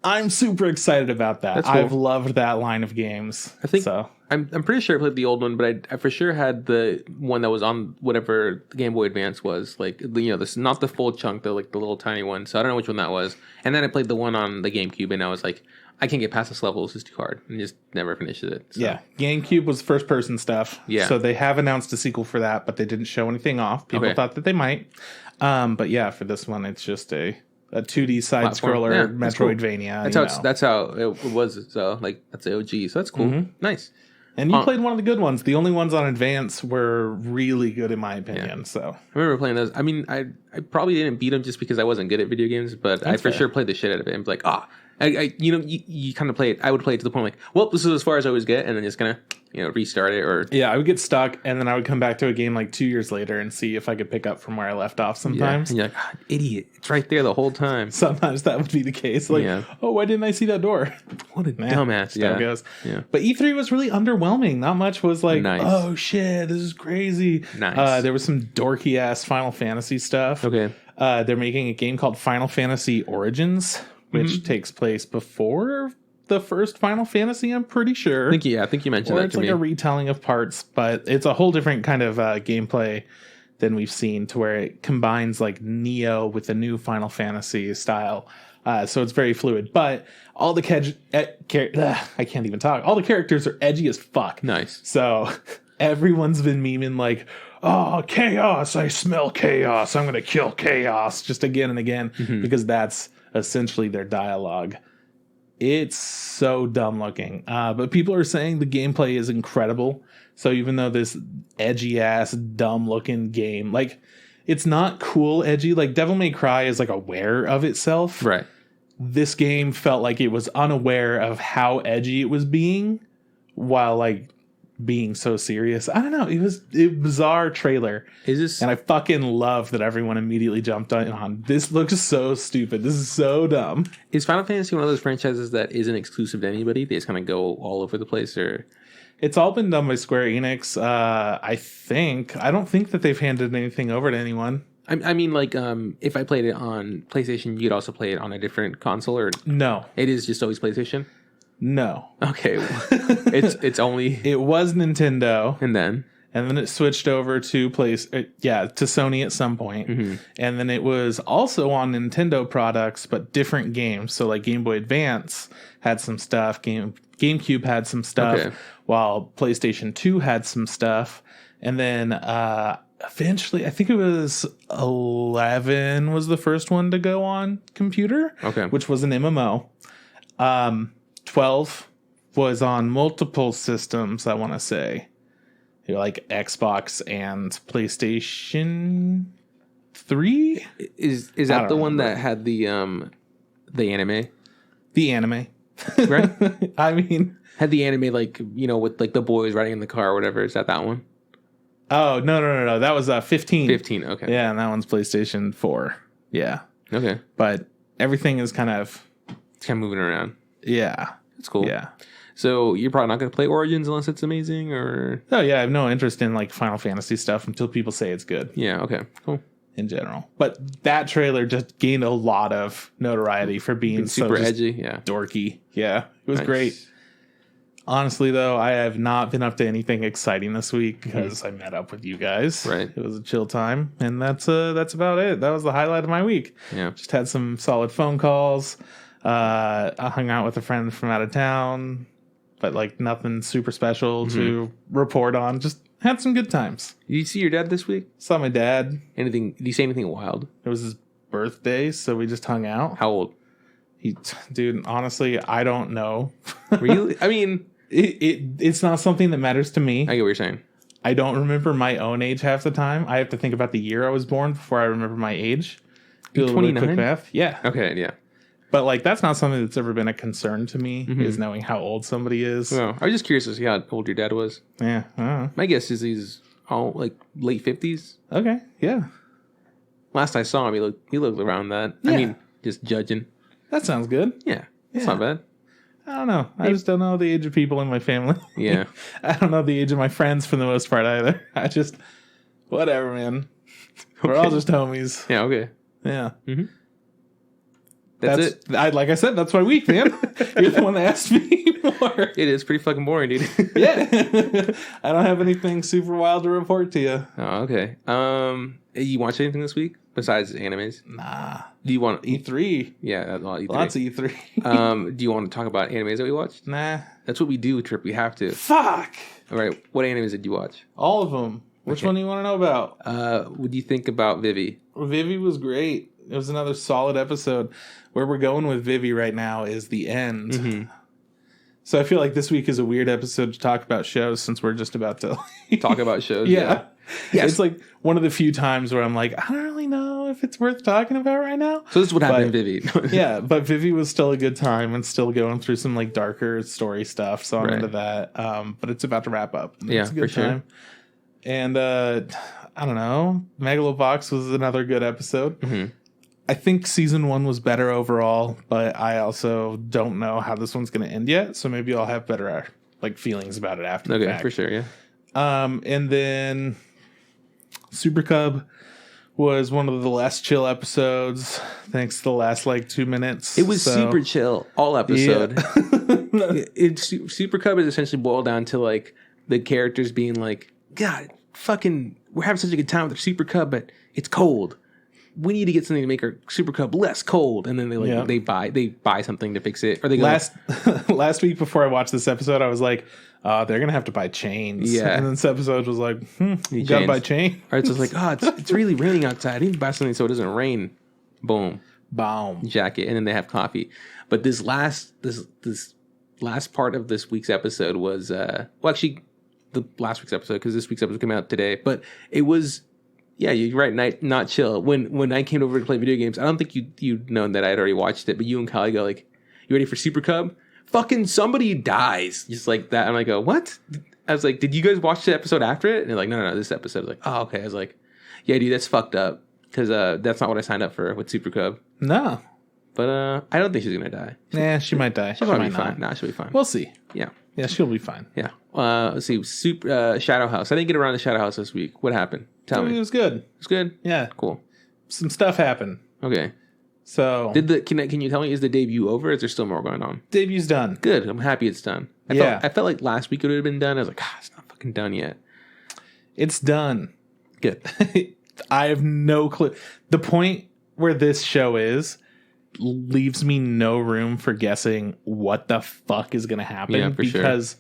I'm super excited about that. Cool. I've loved that line of games. I think so. I'm pretty sure I played the old one, but I for sure had the one that was on whatever the Game Boy Advance was. Like, this not the full chunk, the little tiny one. So I don't know which one that was. And then I played the one on the GameCube, and I was like, I can't get past this level. This is too hard. And just never finished it. So. Yeah. GameCube was first person stuff. Yeah. So they have announced a sequel for that, but they didn't show anything off. People thought that they might. But yeah, for this one, it's just a 2D side scroller Metroidvania. Cool. That's how it was. So like that's the OG. So that's cool. Nice. And you played one of the good ones. The only ones on Advance were really good in my opinion. Yeah. So I remember playing those. I mean, I probably didn't beat them just because I wasn't good at video games, but that's I for sure played the shit out of it and be like, you kind of play it. I would play it to the point like, well, this is as far as I always get, and then just kind of restart it. Or I would get stuck, and then I would come back to a game like 2 years later and see if I could pick up from where I left off. Sometimes, and you're like, idiot, it's right there the whole time. Sometimes that would be the case. Like, oh, why didn't I see that door? What a dumbass. Yeah, goes. Yeah. But E3 was really underwhelming. Not much was like, oh shit, this is crazy. Nice. There was some dorky ass Final Fantasy stuff. Okay. They're making a game called Final Fantasy Origins, which takes place before the first Final Fantasy, I'm pretty sure. I think you mentioned that it's to like me. a retelling of parts, but it's a whole different kind of gameplay than we've seen, to where it combines like Neo with the new Final Fantasy style. So it's very fluid, but all the I can't even talk. All the characters are edgy as fuck. Nice. So everyone's been memeing like, "Oh, chaos! I smell chaos! I'm gonna kill chaos!" Just again and again, because that's essentially their dialogue. It's so dumb looking, but people are saying the gameplay is incredible. So even though this edgy ass dumb looking game, like, it's not cool edgy, like Devil May Cry is like aware of itself, Right. This game felt like it was unaware of how edgy it was being, while like being so serious. I don't know. It was a bizarre trailer. Is this? And I fucking love that everyone immediately jumped on. This looks so stupid. This is so dumb. Is Final Fantasy one of those franchises that isn't exclusive to anybody? They just kind of go all over the place, or? It's all been done by Square Enix. I don't think that they've handed anything over to anyone. I mean, like, if I played it on PlayStation, you'd also play it on a different console, or No. it is just always PlayStation? No. Okay. it's only, It was Nintendo, and then it switched over to to Sony at some point. And then it was also on Nintendo products, but different games. So like Game Boy Advance had some stuff, GameCube had some stuff, while PlayStation 2 had some stuff. And then eventually, I think it was 11 was the first one to go on computer, which was an MMO. 12 was on multiple systems, I want to say. Like Xbox and PlayStation 3? Is that the one that had the anime? The anime. Right? I mean, had the anime, like, you know, with like the boys riding in the car or whatever. Is that one? Oh, no. That was 15. 15, okay. Yeah, and that one's PlayStation 4. Yeah. Okay. But everything is kind of moving around. Yeah. That's cool. Yeah. So you're probably not going to play Origins unless it's amazing, or? Oh, yeah. I have no interest in like Final Fantasy stuff until people say it's good. Yeah, okay. Cool. In general. But that trailer just gained a lot of notoriety for being super so edgy. Yeah. dorky. Yeah. It was Nice. great. Honestly, though, I have not been up to anything exciting this week because I met up with you guys. Right. It was a chill time, and that's about it. That was the highlight of my week. Yeah. Just had some solid phone calls. I hung out with a friend from out of town, but like nothing super special to report on. Just had some good times. Did you see your dad this week? Saw my dad. Did you say anything wild? It was his birthday, so we just hung out. How old? Dude, honestly, I don't know. Really? I mean, it's not something that matters to me. I get what you're saying. I don't remember my own age half the time. I have to think about the year I was born before I remember my age. Do a little bit of quick math. Yeah. Okay, yeah. But like, that's not something that's ever been a concern to me, is knowing how old somebody is. Well, I was just curious to see how old your dad was. Yeah. I don't know. My guess is he's all like late 50s. Okay. Yeah. Last I saw him, he looked around that. Yeah. I mean, just judging. That sounds good. Yeah. It's Yeah. not bad. I don't know. I just don't know the age of people in my family. Yeah. I don't know the age of my friends for the most part either. I just, whatever, man. We're all just homies. Yeah, okay. Yeah. That's it. Like I said, that's my week, man. You're the one that asked me more. It is pretty fucking boring, dude. Yeah. I don't have anything super wild to report to you. Oh, okay. You watch anything this week besides animes? Nah. Do you want E3. Yeah, E3. Lots of E3. Do you want to talk about animes that we watched? Nah. That's what we do, Trip. We have to. Fuck. All right. What animes did you watch? All of them. Which one do you want to know about? What do you think about Vivi? Vivi was great. It was another solid episode. Where we're going with Vivi right now is the end. So I feel like this week is a weird episode to talk about shows since we're just about to Talk about shows. Yeah. Yes. It's like one of the few times where I'm like, I don't really know if it's worth talking about right now. So this is what happened in Vivi. Yeah, but Vivi was still a good time and still going through some like darker story stuff. So I'm into that. But it's about to wrap up. Yeah, it's a good for sure. time. And I don't know. Megalobox was another good episode. I think season 1 was better overall, but I also don't know how this one's going to end yet. So maybe I'll have better like feelings about it after the fact. For sure, yeah. And then Super Cub was one of the less chill episodes, thanks to the last like 2 minutes. It was super chill all episode. Yeah. Super Cub is essentially boiled down to like the characters being like, God, fucking, we're having such a good time with our Super Cub, but it's cold. We need to get something to make our Super Cub less cold, and then they buy something to fix it. Or they go last week before I watched this episode, I was like, they're gonna have to buy chains. Yeah, and then this episode was like, you gotta buy chains. Or it's just like, it's really raining outside. I need to buy something so it doesn't rain. Boom, jacket, and then they have coffee. But this last part of this week's episode was actually the last week's episode, because this week's episode came out today. But it was. Yeah, you're right. Not chill. When I came over to play video games, I don't think you'd known that I had already watched it. But you and Kylie go like, "You ready for Super Cub?" Fucking somebody dies, just like that. I'm like, what? I was like, did you guys watch the episode after it? And they're like, no, this episode. I was like, oh, okay. I was like, yeah, dude, that's fucked up, because that's not what I signed up for with Super Cub. No, but I don't think she's gonna die. Yeah, she might die. She'll probably be fine. Nah, she'll be fine. We'll see. Yeah, she'll be fine. Yeah. Let's see. Shadow House. I didn't get around to Shadow House this week. What happened? Tell me. It was good. It was good. Yeah. Cool. Some stuff happened. Okay. So can you tell me, is the debut over? Or is there still more going on? Debut's done. Good. I'm happy it's done. I felt like last week it would have been done. I was like, it's not fucking done yet. It's done. Good. I have no clue. The point where this show is leaves me no room for guessing what the fuck is going to happen. Yeah, because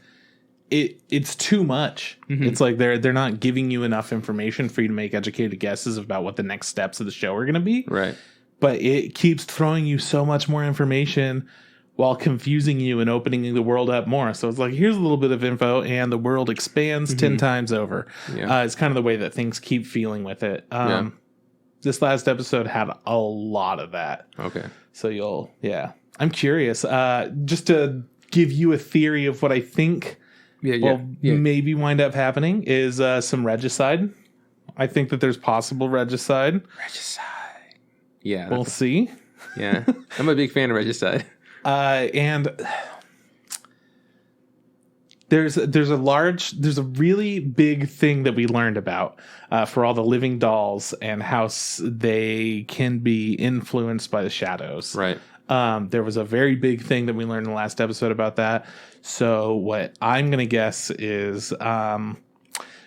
it's too much. Mm-hmm. It's like they're not giving you enough information for you to make educated guesses about what the next steps of the show are going to be. Right. But it keeps throwing you so much more information while confusing you and opening the world up more. So it's like, here's a little bit of info, and the world expands 10 times over. Yeah. It's kind of the way that things keep feeling with it. This last episode had a lot of that. Okay. So I'm curious. Just to give you a theory of what I think maybe wind up happening is some regicide. I think that there's possible regicide. Yeah. We'll see. Yeah. I'm a big fan of regicide. And there's a really big thing that we learned about for all the living dolls and how they can be influenced by the shadows. Right. There was a very big thing that we learned in the last episode about that. So what I'm going to guess is,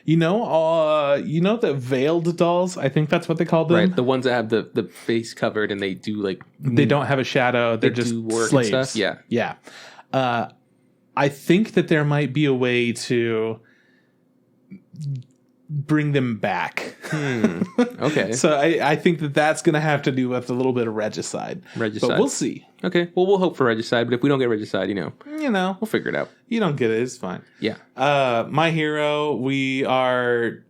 the veiled dolls. I think that's what they call them. Right, the ones that have the face covered and they do like they don't have a shadow. They're just work slaves. And stuff. Yeah. I think that there might be a way to bring them back. Okay. So I think that's going to have to do with a little bit of regicide. But we'll see. Okay. Well, we'll hope for regicide, but if we don't get regicide, we'll figure it out. You don't get it, it's fine. Yeah. My Hero, we are,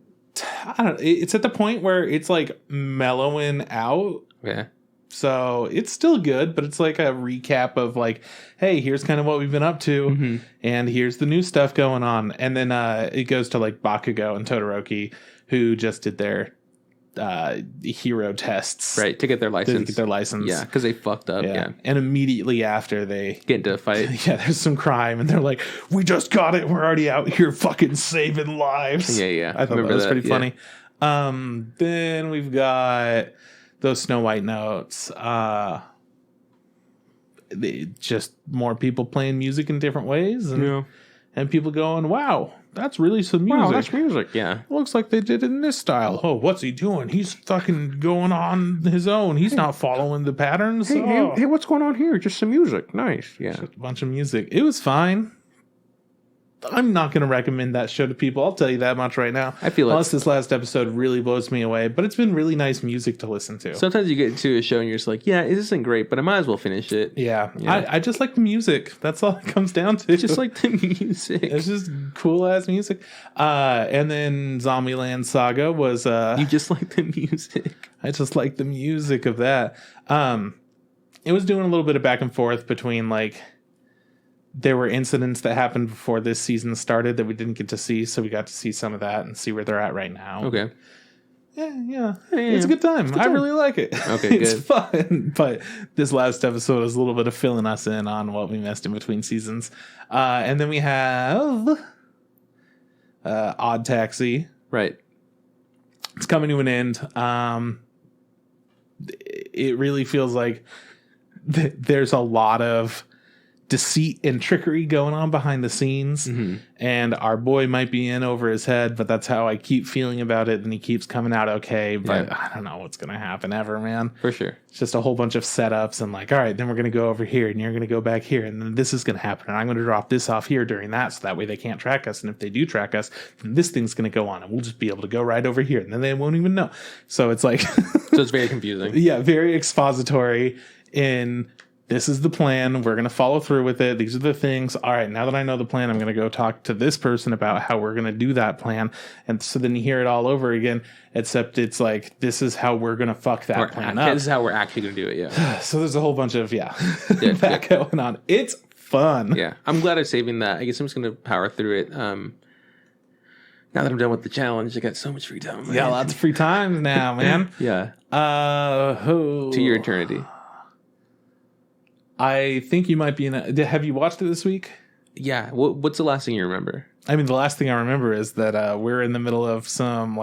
I don't know, it's at the point where it's like mellowing out. Yeah. So it's still good, but it's like a recap of like, hey, here's kind of what we've been up to, and here's the new stuff going on. And then it goes to like Bakugo and Todoroki, who just did their hero tests. Right, to get their license. Yeah, because they fucked up. Yeah. And immediately after they get into a fight. Yeah, there's some crime, and they're like, we just got it. We're already out here fucking saving lives. Yeah. I thought that was pretty funny. Then we've got those Snow White notes. Just more people playing music in different ways, and people going, wow, that's really some music. Wow, that's music. Yeah. Looks like they did it in this style. Oh, what's he doing? He's fucking going on his own. He's not following the patterns. Hey, what's going on here? Just some music. Nice. Yeah. Just a bunch of music. It was fine. I'm not going to recommend that show to people. I'll tell you that much right now. I feel unless this last episode really blows me away, but it's been really nice music to listen to. Sometimes you get into a show and you're just like, yeah, this isn't great, but I might as well finish it. Yeah. I just like the music. That's all it comes down to. Just like the music. It's just cool ass music. And then Zombieland Saga was you just like the music. I just like the music of that. It was doing a little bit of back and forth between like, there were incidents that happened before this season started that we didn't get to see, so we got to see some of that and see where they're at right now. Okay. Yeah. It's a good time. I really like it. Okay, it's good. fun. But this last episode is a little bit of filling us in on what we missed in between seasons. And then we have Odd Taxi. Right. It's it's coming to an end. It really feels like there's a lot of deceit and trickery going on behind the scenes, and our boy might be in over his head, but that's how I keep feeling about it, and he keeps coming out okay, but I don't know what's gonna happen ever, man. For sure. It's just a whole bunch of setups and like, all right, then we're gonna go over here and you're gonna go back here, and then this is gonna happen, and I'm gonna drop this off here during that, so that way they can't track us, and if they do track us, then this thing's gonna go on and we'll just be able to go right over here, and then they won't even know. So it's like so it's very confusing. Yeah, very expository in this is the plan. We're going to follow through with it. These are the things. All right, now that I know the plan, I'm going to go talk to this person about how we're going to do that plan. And so then you hear it all over again, except it's like, this is how we're going to fuck that plan up. This is how we're actually going to do it, yeah. So there's a whole bunch of, that going on. It's fun. Yeah, I'm glad I'm saving that. I guess I'm just going to power through it. Now that I'm done with the challenge, I got so much free time. Yeah, lots of free time now, man. Yeah. To your eternity. I think you might be in have you watched it this week? Yeah. What's the last thing you remember? I mean, the last thing I remember is that we're in the middle of some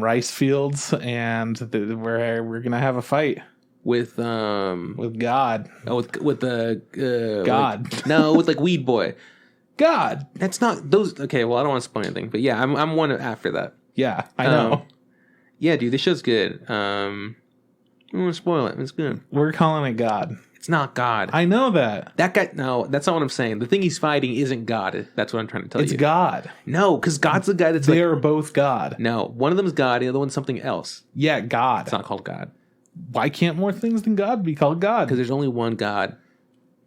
rice fields, and we're gonna have a fight with God. Oh, with the God. With like Weed Boy. God. That's not those. Okay, well, I don't want to spoil anything, but yeah, I'm one after that. Yeah, I know. Yeah, dude, this show's good. I don't want to spoil it. It's good. We're calling it God. It's not God. I know that. That guy, no, that's not what I'm saying. The thing he's fighting isn't God. That's what I'm trying to tell you. It's God. No, because God's the guy that's they are both God. No, one of them is God, the other one's something else. Yeah, God. It's not called God. Why can't more things than God be called God? Because there's only one God.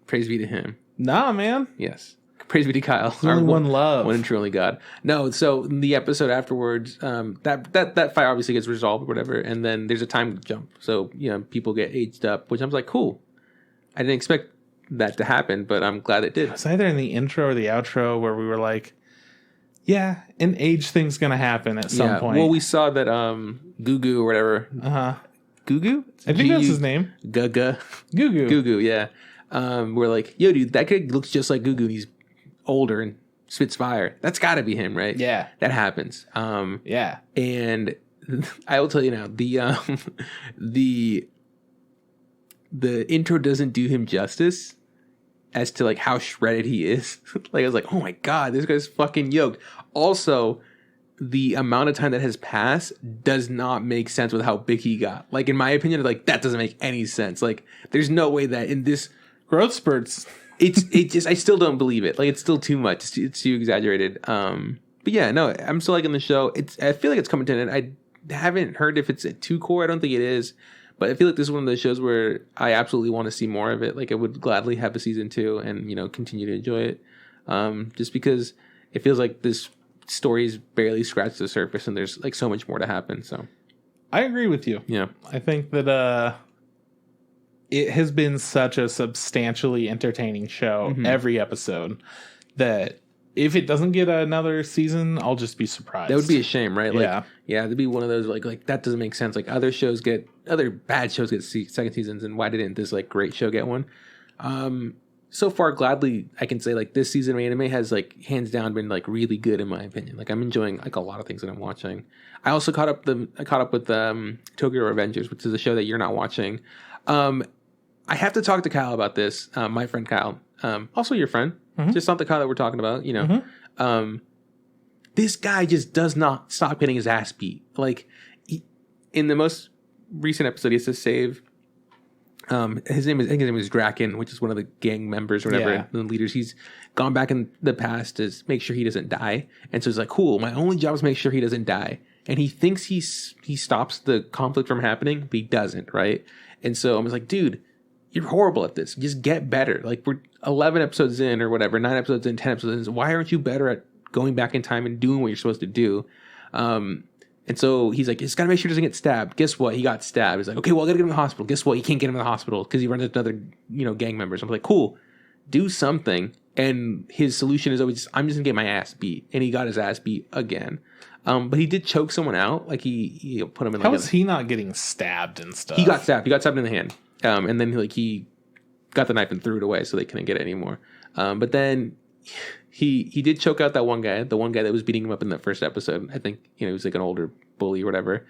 Praise be to him. Nah, man. Yes. Praise be to Kyle. There's only one love. One and truly God. No, so in the episode afterwards, that fight obviously gets resolved or whatever, and then there's a time jump. So, people get aged up, which I was like, cool. I didn't expect that to happen, but I'm glad it did. It's either in the intro or the outro where we were like, yeah, an age thing's going to happen at some point. Well, we saw that Gugu or whatever. Uh-huh. Gugu? I think that's his name. Gugu. Gugu, yeah. We're like, yo, dude, that guy looks just like Gugu, and he's older and spits fire. That's got to be him, right? Yeah. That happens. Yeah. And I will tell you now, the intro doesn't do him justice as to like how shredded he is. Like I was like, oh my god, this guy's fucking yoked. Also, the amount of time that has passed does not make sense with how big he got. Like in my opinion, like that doesn't make any sense. Like there's no way that in this growth spurts, it just I still don't believe it. Like it's still too much. It's too exaggerated. But yeah, no, I'm still liking the show. I feel like it's coming to an end. I haven't heard if it's a 2-core. I don't think it is. But I feel like this is one of those shows where I absolutely want to see more of it. Like I would gladly have a season 2 and, continue to enjoy it. Just because it feels like this story's barely scratched the surface and there's like so much more to happen. So I agree with you. Yeah. I think that it has been such a substantially entertaining show every episode that if it doesn't get another season, I'll just be surprised. That would be a shame, right? Like, yeah. Yeah, it'd be one of those like that doesn't make sense. Like other bad shows get second seasons, and why didn't this like great show get one? So far, gladly I can say like this season of anime has like hands down been like really good in my opinion. Like I'm enjoying like a lot of things that I'm watching. I also caught up with Tokyo Revengers, which is a show that you're not watching. I have to talk to Kyle about this. My friend Kyle, also your friend. Just not the Kyle that we're talking about, this guy just does not stop getting his ass beat. Like, in the most recent episode, he has to save. I think his name is Draken, which is one of the gang members or whatever, the leaders. He's gone back in the past to make sure he doesn't die, and so he's like, "Cool, my only job is to make sure he doesn't die." And he thinks he stops the conflict from happening, but he doesn't, right? And so I'm just like, dude, you're horrible at this. Just get better. Like we're 11 episodes in or whatever, 9 episodes in, 10 episodes in. Why aren't you better at going back in time and doing what you're supposed to do? And so he's like, just got to make sure he doesn't get stabbed. Guess what? He got stabbed. He's like, okay, well, I got to get him in the hospital. Guess what? You can't get him in the hospital because he runs into other, gang members. I'm like, cool, do something. And his solution is always, I'm just gonna get my ass beat. And he got his ass beat again. But he did choke someone out. Like he put him in. How is he not getting stabbed and stuff? He got stabbed. He got stabbed in the hand. And then he got the knife and threw it away so they couldn't get it anymore. But then he did choke out that one guy, the one guy that was beating him up in that first episode. I think, you know, he was like an older bully or whatever.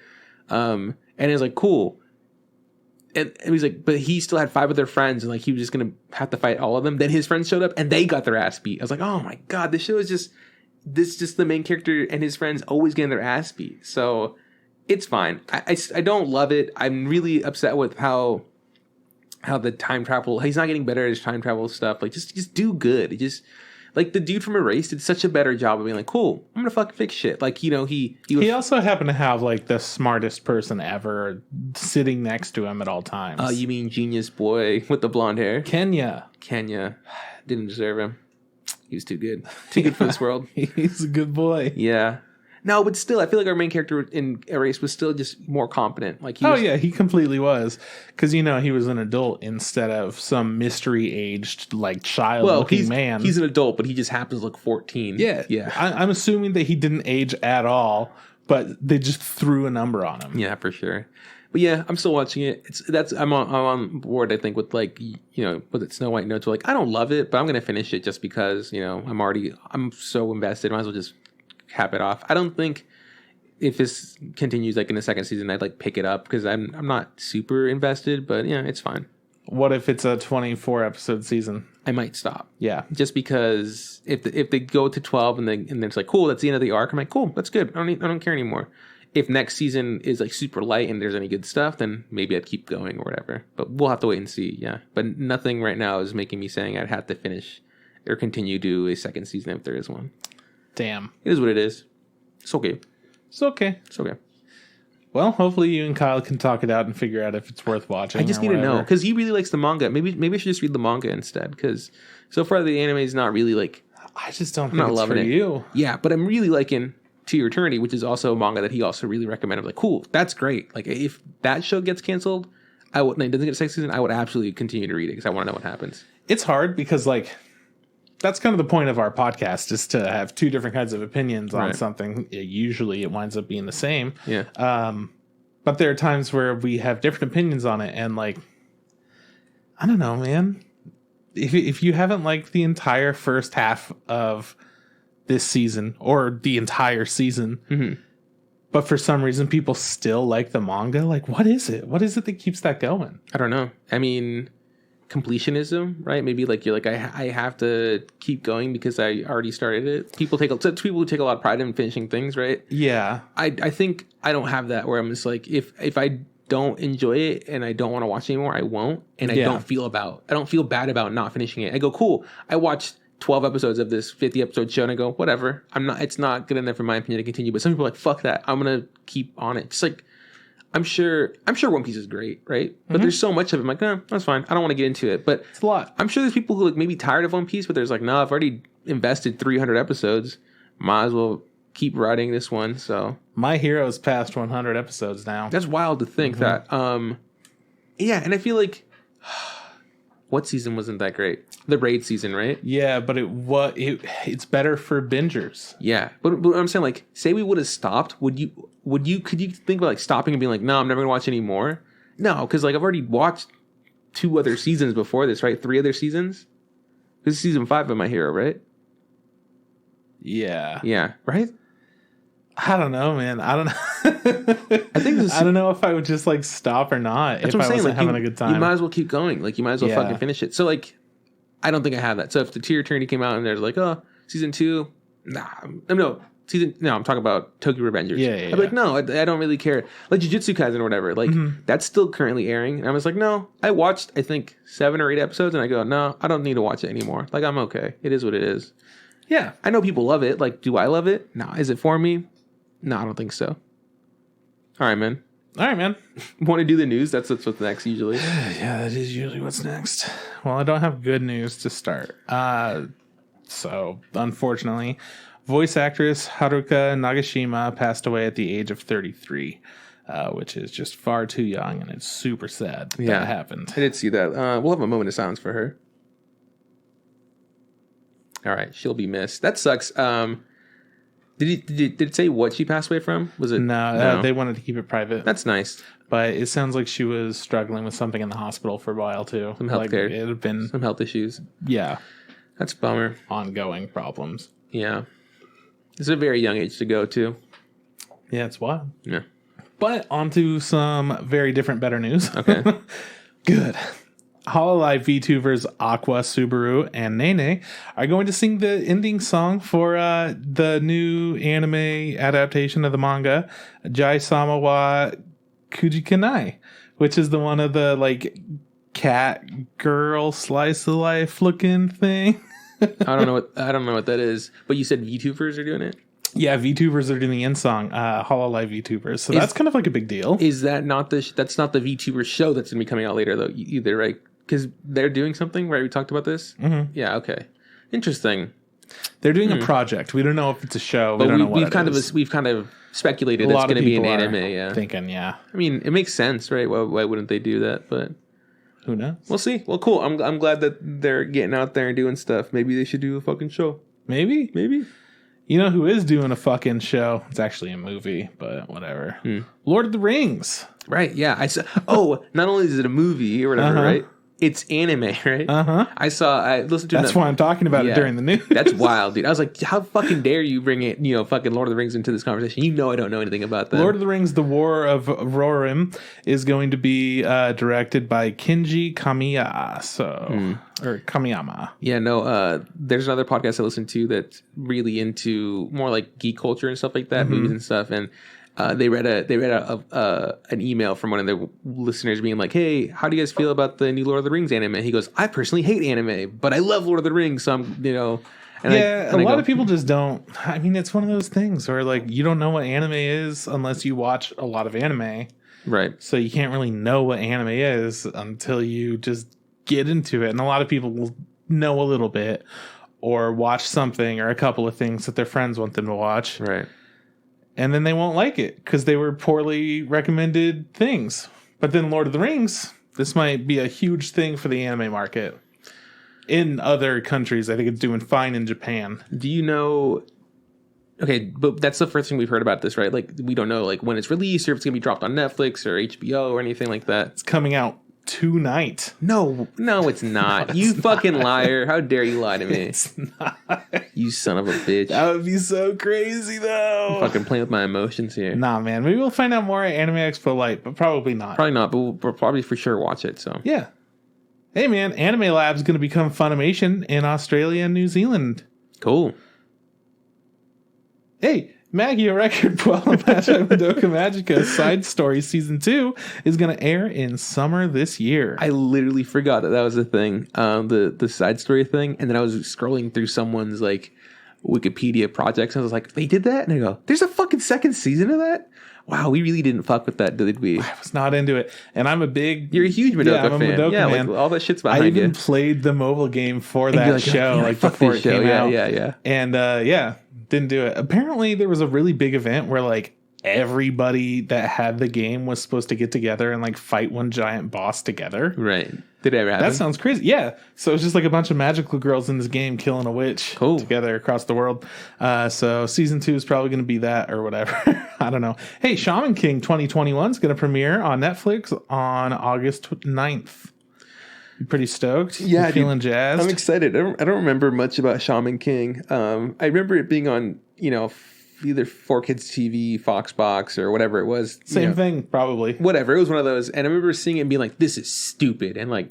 And it was like, cool. And he's like, but he still had 5 of their friends, and like he was just gonna have to fight all of them. Then his friends showed up and they got their ass beat. I was like, oh my god, this show is just the main character and his friends always getting their ass beat. So it's fine. I don't love it. I'm really upset with how the time travel, he's not getting better at his time travel stuff. Like just do good. It just, like, the dude from Erased did such a better job of being like, cool, I'm gonna fucking fix shit. Like, you know, he also happened to have like the smartest person ever sitting next to him at all times. Oh, you mean genius boy with the blonde hair? Kenya Didn't deserve him. He was too good for this world. He's a good boy. Yeah. No, but still, I feel like our main character in Erased was still just more competent. Like, he completely was, because, you know, he was an adult instead of some mystery aged like child-looking man. He's an adult, but he just happens to look 14. Yeah. I'm assuming that he didn't age at all, but they just threw a number on him. Yeah, for sure. But yeah, I'm still watching it. I'm on board. I think with, like, you know, with Snow White Notes. Like, I don't love it, but I'm gonna finish it just because, you know, I'm so invested. Might as well just cap it off. I don't think if this continues like in the second season, I'd like pick it up because I'm not super invested. But yeah, it's fine. What if it's a 24 episode season? I might stop. Yeah, just because if they go to 12 and then it's like, cool, that's the end of the arc. I'm like, cool, that's good. I don't care anymore. If next season is like super light and there's any good stuff, then maybe I'd keep going or whatever. But we'll have to wait and see. Yeah, but nothing right now is making me saying I'd have to finish or continue to a second season if there is one. Damn, it is what it is. It's okay. It's okay. Well, hopefully you and Kyle can talk it out and figure out if it's worth watching. I just need to know, because he really likes the manga. Maybe I should just read the manga instead, because so far the anime is not really like. I just don't think it's for you. Yeah, but I'm really liking To Your Eternity, which is also a manga that he also really recommended. I'm like, cool, that's great. Like, if that show gets canceled, it doesn't get a second season, I would absolutely continue to read it because I want to know what happens. It's hard because, like, that's kind of the point of our podcast, is to have two different kinds of opinions on something. Usually it winds up being the same. Yeah. But there are times where we have different opinions on it. And, like, I don't know, man. If you haven't liked the entire first half of this season or the entire season, but for some reason people still like the manga, like, what is it? What is it that keeps that going? I don't know. I mean, completionism, right? Maybe like you're like, I have to keep going because I already started it. People who take a lot of pride in finishing things, right? Yeah. I think I don't have that, where I'm just like, if I don't enjoy it and I don't want to watch anymore, I won't. And I don't feel bad about not finishing it. I go, cool, I watched 12 episodes of this 50 episode show and I go, whatever, it's not good enough in my opinion to continue. But some people are like, fuck that, I'm gonna keep on it. Just like, I'm sure One Piece is great, right? But there's so much of it. I'm like, no, that's fine. I don't want to get into it. But it's a lot. I'm sure there's people who like maybe tired of One Piece, but there's like, no, I've already invested 300 episodes. Might as well keep writing this one. So My Hero's past 100 episodes now. That's wild to think that. Yeah, and I feel like what season wasn't that great? The raid season, right? Yeah, but it's better for bingers. Yeah, but I'm saying, like, say we would have stopped, could you think about like stopping and being like, no, I'm never gonna watch any more? No, because like I've already watched 2 other seasons before this, right? 3 other seasons. This is season 5 of My Hero, right? Yeah, right. I don't know, man. I don't know. I don't know if I would just like stop or not. That's if what I'm saying. Like, having a good time, you might as well keep going. Like, you might as well fucking finish it. So like, I don't think I have that. So if the To Your Eternity came out and there's like, oh, season 2, I'm talking about Tokyo Revengers. Yeah. I'd be like, no, I don't really care. Like Jujutsu Kaisen or whatever. Like, that's still currently airing. And I was like, no, I watched, I think, 7 or 8 episodes and I go, no, I don't need to watch it anymore. Like, I'm okay. It is what it is. Yeah. I know people love it. Like, do I love it? No. Is it for me? No, I don't think so. All right, man. Want to do the news? That's what's next usually. Yeah, that is usually what's next. Well, I don't have good news to start. So, unfortunately, voice actress Haruka Nagashima passed away at the age of 33, which is just far too young, and it's super sad that happened. I did see that. We'll have a moment of silence for her. All right, she'll be missed. That sucks. Did it say what she passed away from? Was it no? They wanted to keep it private. That's nice. But it sounds like she was struggling with something in the hospital for a while too. Some health care. It had been some health issues. Yeah. That's a bummer. ongoing problems. Yeah. It's a very young age to go, too. Yeah, it's wild. Yeah. But on to some very different, better news. Okay. Good. Hololive Vtubers Aqua, Subaru, and Nene are going to sing the ending song for the new anime adaptation of the manga, Jayh-sama wa Kujikenai, which is the one of the like cat girl slice of life looking thing. I don't know what that is. But you said VTubers are doing it? Yeah, VTubers are doing the end song, Hololive Vtubers. So that's kind of like a big deal. Is that not that's not the VTubers show that's going to be coming out later, though, either, right? Because they're doing something, right? We talked about this? Mm-hmm. Yeah, okay. Interesting. They're doing a project. We don't know if it's a show. But we don't know what we've kind of speculated a it's lot going of to be an people anime, are yeah. thinking, yeah. I mean, it makes sense, right? Why wouldn't they do that? But who knows? we'll see. Well, cool. I'm glad that they're getting out there and doing stuff. Maybe they should do a fucking show. Maybe. You know who is doing a fucking show? It's actually a movie, but whatever. Lord of the Rings. Right, yeah. I saw. Oh, not only is it a movie or whatever, right? It's anime, right? I listened to. That's why I'm talking about it during the news. That's wild, dude. I was like, how fucking dare you bring it, fucking Lord of the Rings into this conversation? You know I don't know anything about that. Lord of the Rings: The War of Rohirrim is going to be directed by Kenji Kamiyama. Or Kamiyama. Yeah, no. There's another podcast I listen to that's really into more like geek culture and stuff like that, movies and stuff, and. They read an email from one of their listeners being like, "Hey, how do you guys feel about the new Lord of the Rings anime?" He goes, "I personally hate anime, but I love Lord of the Rings, so I'm, And a lot of people just don't. I mean, it's one of those things where like you don't know what anime is unless you watch a lot of anime, right? So you can't really know what anime is until you just get into it. And a lot of people will know a little bit or watch something or a couple of things that their friends want them to watch, right? And then they won't like it because they were poorly recommended things. But then Lord of the Rings, this might be a huge thing for the anime market. In other countries, I think it's doing fine in Japan. Do you know... Okay, but that's the first thing we've heard about this, right? Like, we don't know like when it's released or if it's going to be dropped on Netflix or HBO or anything like that. It's coming out tonight. No, it's not. You fucking liar. How dare you lie to me? It's not. You son of a bitch. That would be so crazy, though. I'm fucking playing with my emotions here. Nah, man. Maybe we'll find out more at Anime Expo Light, but probably not. Probably not, but we'll probably for sure watch it, so. Yeah. Hey, man. AnimeLab's going to become Funimation in Australia and New Zealand. Cool. Hey, Magia record Puella Madoka Magica Side Story Season 2 is going to air in summer this year. I literally forgot that was a thing, the side story thing, and then I was scrolling through someone's like Wikipedia projects, and I was like, they did that? And I go, there's a fucking second season of that? Wow, we really didn't fuck with that, did we? I was not into it, and I'm a big... You're a huge Madoka fan. Madoka man. Like all that shit's behind you. I even played the mobile game for that show, like before it came out. Yeah. And didn't do it. Apparently, there was a really big event where like everybody that had the game was supposed to get together and like fight one giant boss together. Right. Did it ever happen? That sounds crazy. Yeah. So it's just like a bunch of magical girls in this game killing a witch together across the world. So season 2 is probably going to be that or whatever. I don't know. Hey, Shaman King 2021 is going to premiere on Netflix on August 9th. You pretty stoked? Yeah, you feeling jazzed? I'm excited. I don't remember much about Shaman King. I remember it being on, either 4Kids TV, Foxbox, or whatever it was. Same thing, probably. Whatever. It was one of those. And I remember seeing it and being like, this is stupid. And like,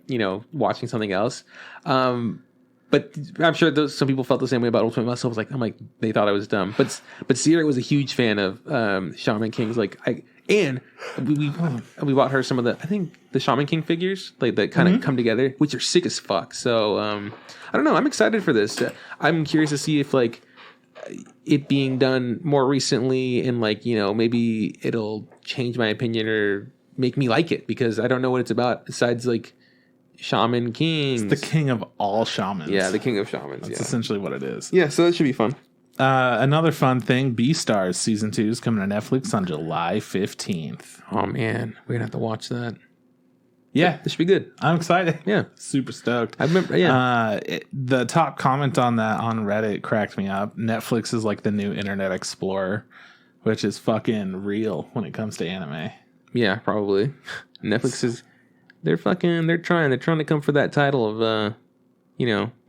watching something else. But I'm sure some people felt the same way about Ultimate Muscle. I'm like, they thought I was dumb. But Sierra was a huge fan of Shaman King's. And we bought her some of the Shaman King figures that kind of come together, which are sick as fuck. So I don't know. I'm excited for this. I'm curious to see if it being done more recently and maybe it'll change my opinion or make me like it, because I don't know what it's about besides Shaman Kings. It's the king of all shamans. Yeah, the king of shamans. That's essentially what it is. Yeah, so that should be fun. Another fun thing, Beastars Season 2 is coming to Netflix on July 15th. Oh, man. We're going to have to watch that. Yeah. This should be good. I'm excited. Yeah. Super stoked. I remember, yeah. The top comment on that on Reddit cracked me up. Netflix is like the new Internet Explorer, which is fucking real when it comes to anime. Yeah, probably. Netflix is... They're trying to come for that title of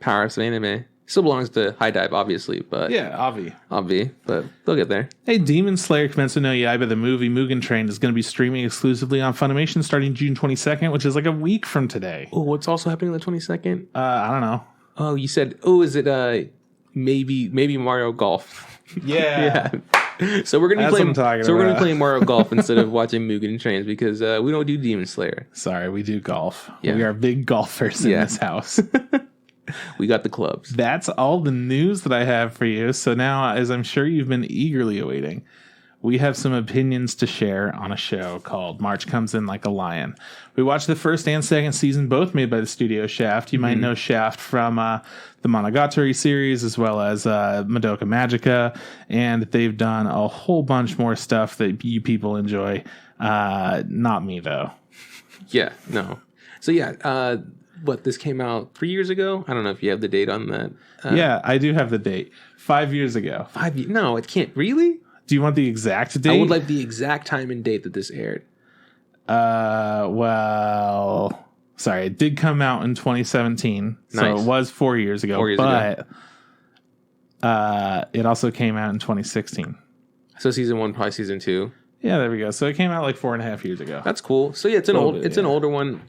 powerhouse of anime. Still belongs to High Dive, obviously, but Yeah, obvi, but they'll get there. Hey, Demon Slayer Kimetsu no Yaiba the movie Mugen Train is going to be streaming exclusively on Funimation starting June 22nd, which is like a week from today. Oh, what's also happening on the 22nd? I don't know. Oh, you said, is it maybe Mario Golf? Yeah. Yeah. So we're gonna be playing. We're gonna be playing Mario Golf instead of watching Mugen Trains because we don't do Demon Slayer. Sorry, we do golf. Yeah. We are big golfers in this house. We got the clubs. That's all the news that I have for you. So now, as I'm sure you've been eagerly awaiting, we have some opinions to share on a show called March Comes In Like a Lion. We watched the first and second season, both made by the studio Shaft. You might know Shaft from the Monogatari series, as well as Madoka Magica, and they've done a whole bunch more stuff that you people enjoy. Not me, though. Yeah, no. So yeah, this came out 3 years ago? I don't know if you have the date on that. Yeah, I do have the date. 5 years ago. 5 years? No, it can't. Really? Do you want the exact date? I would like the exact time and date that this aired. Well, sorry, it did come out in 2017, so Nice. it was 4 years ago. 4 years but it also came out in 2016. So season 1, probably season 2. Yeah, there we go. So it came out like 4.5 years ago. That's cool. So yeah, it's an Little an older one.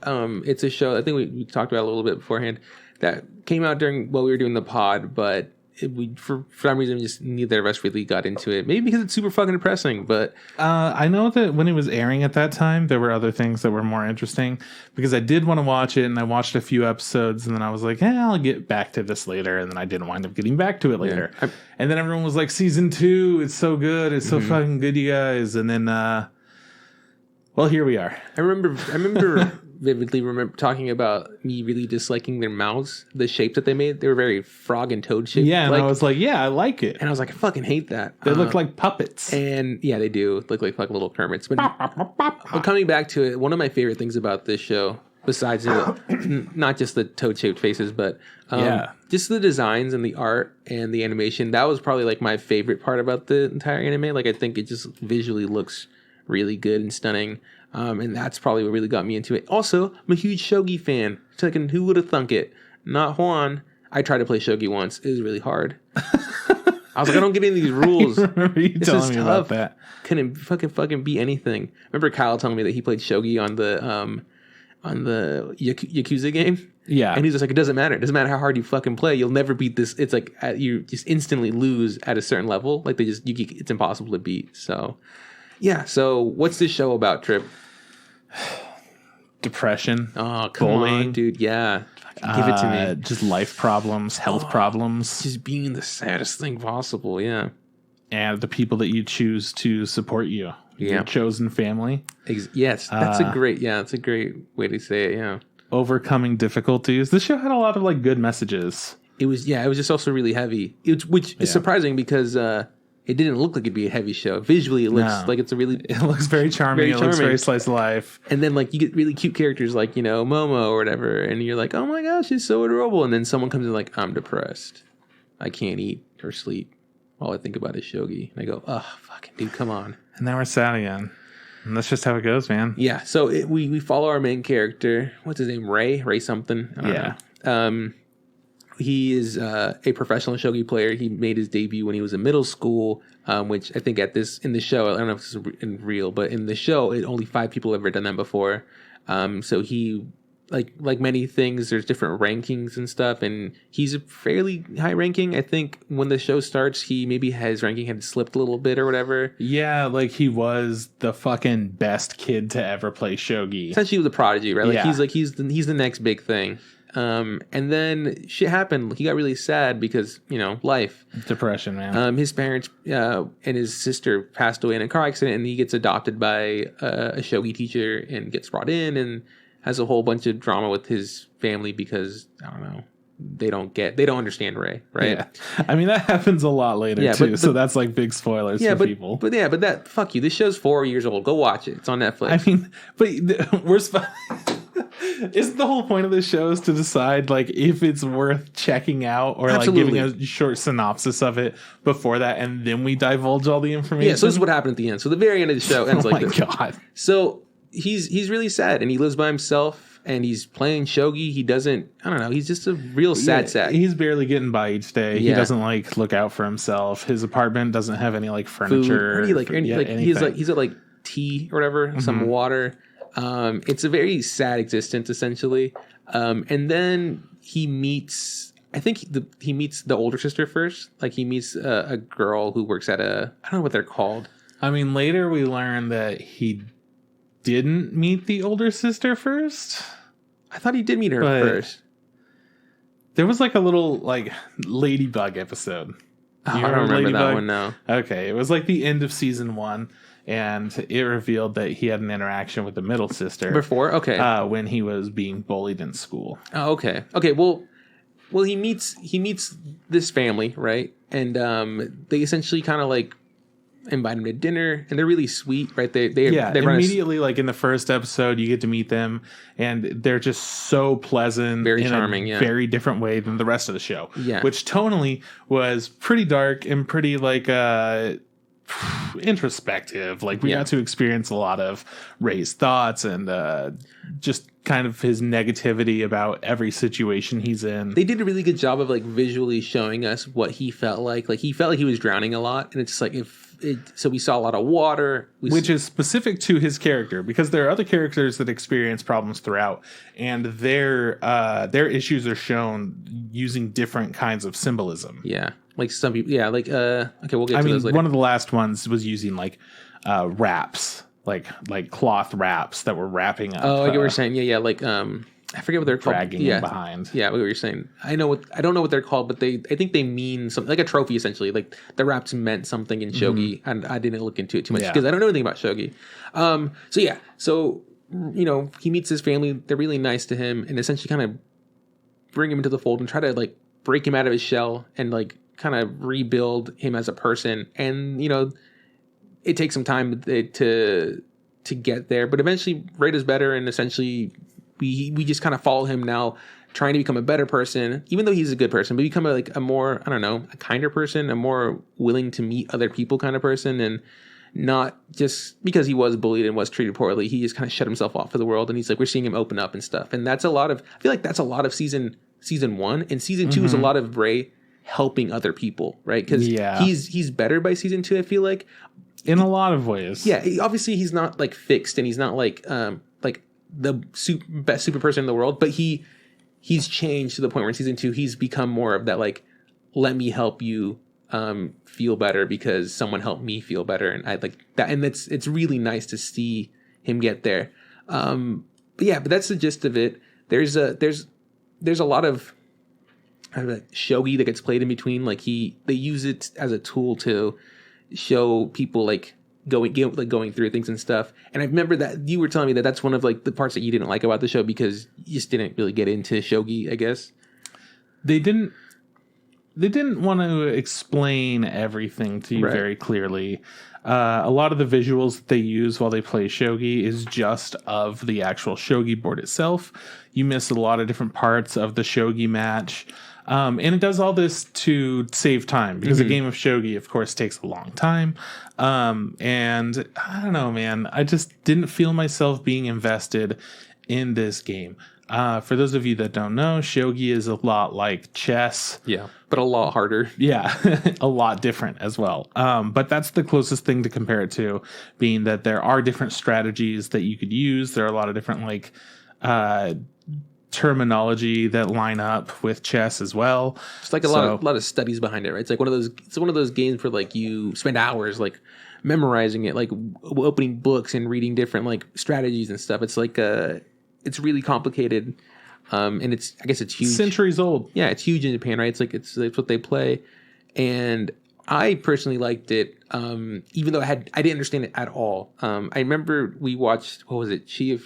It's a show. I think we talked about it a little bit beforehand. That came out during while we were doing the pod, but we for some reason just neither of us really got into it. Maybe because it's super fucking depressing. But I know that when it was airing at that time, there were other things that were more interesting because I did want to watch it, and I watched a few episodes, and then I was like, I'll get back to this later, and then I didn't wind up getting back to it later. Yeah. And then everyone was like, season 2, it's so good, it's so fucking good, you guys. And then, well, here we are. I remember vividly talking about me really disliking their mouths, the shape that they made. They were very frog and toad shaped. Yeah, and I was like, I like it. And I was like, I fucking hate that. They look like puppets. And yeah, they do look like fucking little Kermits. But coming back to it, one of my favorite things about this show, besides not just the toad shaped faces, but just the designs and the art and the animation, that was probably like my favorite part about the entire anime. Like I think it just visually looks really good and stunning. And that's probably what really got me into it. Also, I'm a huge shogi fan. Who would have thunk it? Not Juan. I tried to play shogi once. It was really hard. I was like, I don't get any of these rules. I remember you telling me about that. Couldn't fucking beat anything. Remember Kyle telling me that he played shogi on the Yakuza game? Yeah. And he's just like, it doesn't matter. It doesn't matter how hard you fucking play. You'll never beat this. It's like you just instantly lose at a certain level. Like it's impossible to beat. So yeah. So what's this show about, Trip? Depression. Oh, come bullying. on, dude. Yeah. Give it to me. Just life problems, health problems. Just being the saddest thing possible. Yeah. And the people that you choose to support you. Yeah. Your chosen family. Yes. That's a great way to say it. Yeah. Overcoming difficulties. This show had a lot of like good messages. It was just also really heavy. Which is surprising because it didn't look like it'd be a heavy show. Visually, it looks like it's it looks very charming. It looks very slice of life. And then like you get really cute characters like, Momo or whatever, and you're like, oh my gosh, she's so adorable. And then someone comes in like, I'm depressed. I can't eat or sleep. All I think about is shogi. And I go, oh, fucking dude, come on. And now we're sad again. And that's just how it goes, man. Yeah. So we follow our main character. What's his name? Ray something. I don't know. He is a professional shogi player. He made his debut when he was in middle school, which I think in the show, I don't know if this is in real, but in the show, only 5 people have ever done that before. So he, like many things, there's different rankings and stuff, and he's a fairly high ranking. I think when the show starts, his ranking had slipped a little bit or whatever. Yeah, like he was the fucking best kid to ever play shogi. Essentially, he was a prodigy, right? Yeah. He's the next big thing. And then shit happened. He got really sad because, life. Depression, man. His parents and his sister passed away in a car accident, and he gets adopted by a shogi teacher and gets brought in and has a whole bunch of drama with his family because, I don't know, they don't understand Ray, right? Yeah. I mean, that happens a lot later, too. So that's like big spoilers for people. But that, fuck you. This show's 4 years old. Go watch it. It's on Netflix. I mean, but we're... Isn't the whole point of this show is to decide like if it's worth checking out or Absolutely. like giving a short synopsis of it before that, and then we divulge all the information? Yeah, so this is what happened at the end. So the very end of the show ends like this. Oh my god. So he's really sad and he lives by himself and he's playing shogi. He doesn't. I don't know. He's just a real sad sack. He's barely getting by each day. He doesn't like look out for himself. His apartment doesn't have any like furniture. He's at like tea or whatever, some water. It's a very sad existence essentially. And then he meets. I think he meets the older sister first. Like he meets a girl who works at I don't know what they're called. I mean, later we learn that he didn't meet the older sister first. I thought he did meet her first. There was like a little like Ladybug episode. I don't remember Ladybug? That one now. Okay, it was like the end of season 1, and it revealed that he had an interaction with the middle sister before. Okay, when he was being bullied in school. Oh, okay. Okay. Well, he meets this family, right? And they essentially kind of like invite him to dinner, and they're really sweet, right? They immediately like in the first episode you get to meet them, and they're just so pleasant, very charming, very different way than the rest of the show, which tonally was pretty dark and pretty like introspective. Like we got to experience a lot of Ray's thoughts and just kind of his negativity about every situation he's in. They did a really good job of like visually showing us what he felt like. Like he felt like he was drowning a lot, and it's just like so we saw a lot of water, which is specific to his character, because there are other characters that experience problems throughout, and their issues are shown using different kinds of symbolism. Yeah, like some people. Yeah, like okay, we'll get to those later. One of the last ones was using like wraps, like cloth wraps that were wrapping up. Oh, I get what you're saying. Yeah, like I forget what they're called. Dragging him behind. Yeah, what you're saying. I don't know what they're called, but I think they mean something like a trophy essentially. Like the wraps meant something in shogi, and I didn't look into it too much because I don't know anything about shogi. So he meets his family. They're really nice to him, and essentially kind of bring him into the fold and try to like break him out of his shell and like kind of rebuild him as a person. And it takes some time to get there, but eventually Ray does better, and essentially we just kind of follow him now, trying to become a better person, even though he's a good person, but become a more, I don't know, a kinder person, a more willing to meet other people kind of person, and not just because he was bullied and was treated poorly, he just kind of shut himself off for the world. And he's like, we're seeing him open up and stuff. And that's I feel like that's a lot of season 1, and season 2 is a lot of Ray helping other people, right? Because he's better by season 2, I feel like, in a lot of ways. Yeah, obviously he's not like fixed, and he's not like the best super person in the world, but he's changed to the point where in season 2 he's become more of that like, let me help you feel better because someone helped me feel better, and I like that, and it's really nice to see him get there. But that's the gist of it. There's a lot of shogi that gets played in between. Like they use it as a tool to show people like going through things and stuff. And I remember that you were telling me that that's one of like the parts that you didn't like about the show, because you just didn't really get into shogi, I guess. They didn't want to explain everything to you very clearly. A lot of the visuals that they use while they play shogi is just of the actual shogi board itself. You miss a lot of different parts of the shogi match. And it does all this to save time, because a game of shogi, of course, takes a long time. And I don't know, man. I just didn't feel myself being invested in this game. For those of you that don't know, shogi is a lot like chess. Yeah, but a lot harder. Yeah, a lot different as well. But that's the closest thing to compare it to, being that there are different strategies that you could use. There are a lot of different like terminology that line up with chess as well. It's like a lot of studies behind it, right? It's like one of those games where like you spend hours like memorizing it, like opening books and reading different like strategies and stuff. It's like it's really complicated, and I guess it's huge, centuries old. Yeah, it's huge in Japan, right? It's what they play, and I personally liked it, even though I didn't understand it at all. I remember we watched, what was it, Chihaya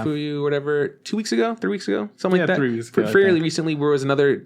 Fuyu, whatever, 2 weeks ago, 3 weeks ago, something like that. 3 weeks ago. Fairly recently, where was another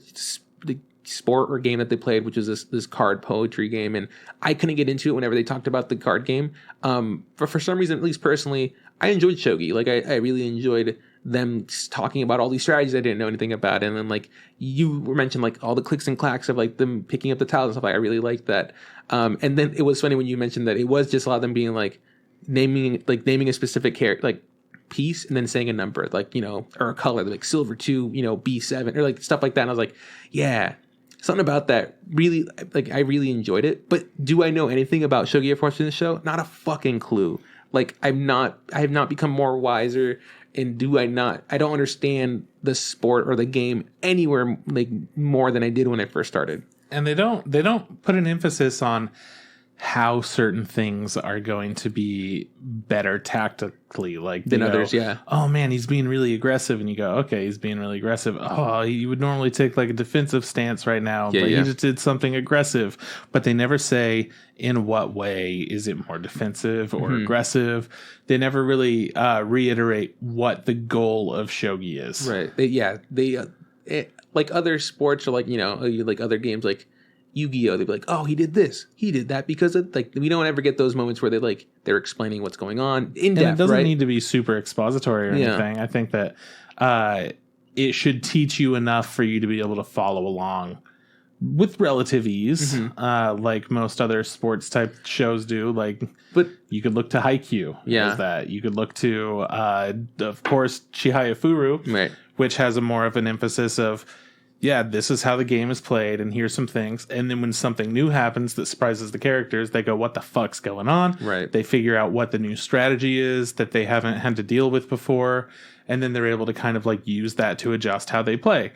sport or game that they played, which was this card poetry game, and I couldn't get into it whenever they talked about the card game. But for some reason, at least personally, I enjoyed shogi. Like I really enjoyed them talking about all these strategies I didn't know anything about, and then like you were mentioned like all the clicks and clacks of like them picking up the tiles and stuff. Like, I really liked that. And then it was funny when you mentioned that it was just a lot of them being like naming a specific character, like piece and then saying a number, like, you know, or a color, like silver 2, you know, B7 or like stuff like that. And I was like, yeah, something about that really, like, I really enjoyed it. But do I know anything about Shogi after watching the show? Not a fucking clue. Like, I have not become more wiser. And I don't understand the sport or the game anywhere like more than I did when I first started. And they don't put an emphasis on how certain things are going to be better tactically, like than others. Yeah. Oh man, he's being really aggressive, and you go, okay, he's being really aggressive. Oh, he would normally take like a defensive stance right now, but he just did something aggressive. But they never say in what way is it more defensive or aggressive. They never really reiterate what the goal of shogi is. Right. Like other sports or like, you know, like other games like Yu-Gi-Oh, they'd be like, oh, he did this, he did that, because of, like, we don't ever get those moments where they're explaining what's going on in depth. It doesn't need to be super expository or anything. I think that it should teach you enough for you to be able to follow along with relative ease, like most other sports type shows do. Like, but you could look to Haikyuu. Yeah, as that you could look to, of course, Chihaya Furu, right, which has a more of an emphasis of, yeah, this is how the game is played, and here's some things. And then when something new happens that surprises the characters, they go, what the fuck's going on? Right. They figure out what the new strategy is that they haven't had to deal with before, and then they're able to kind of like use that to adjust how they play.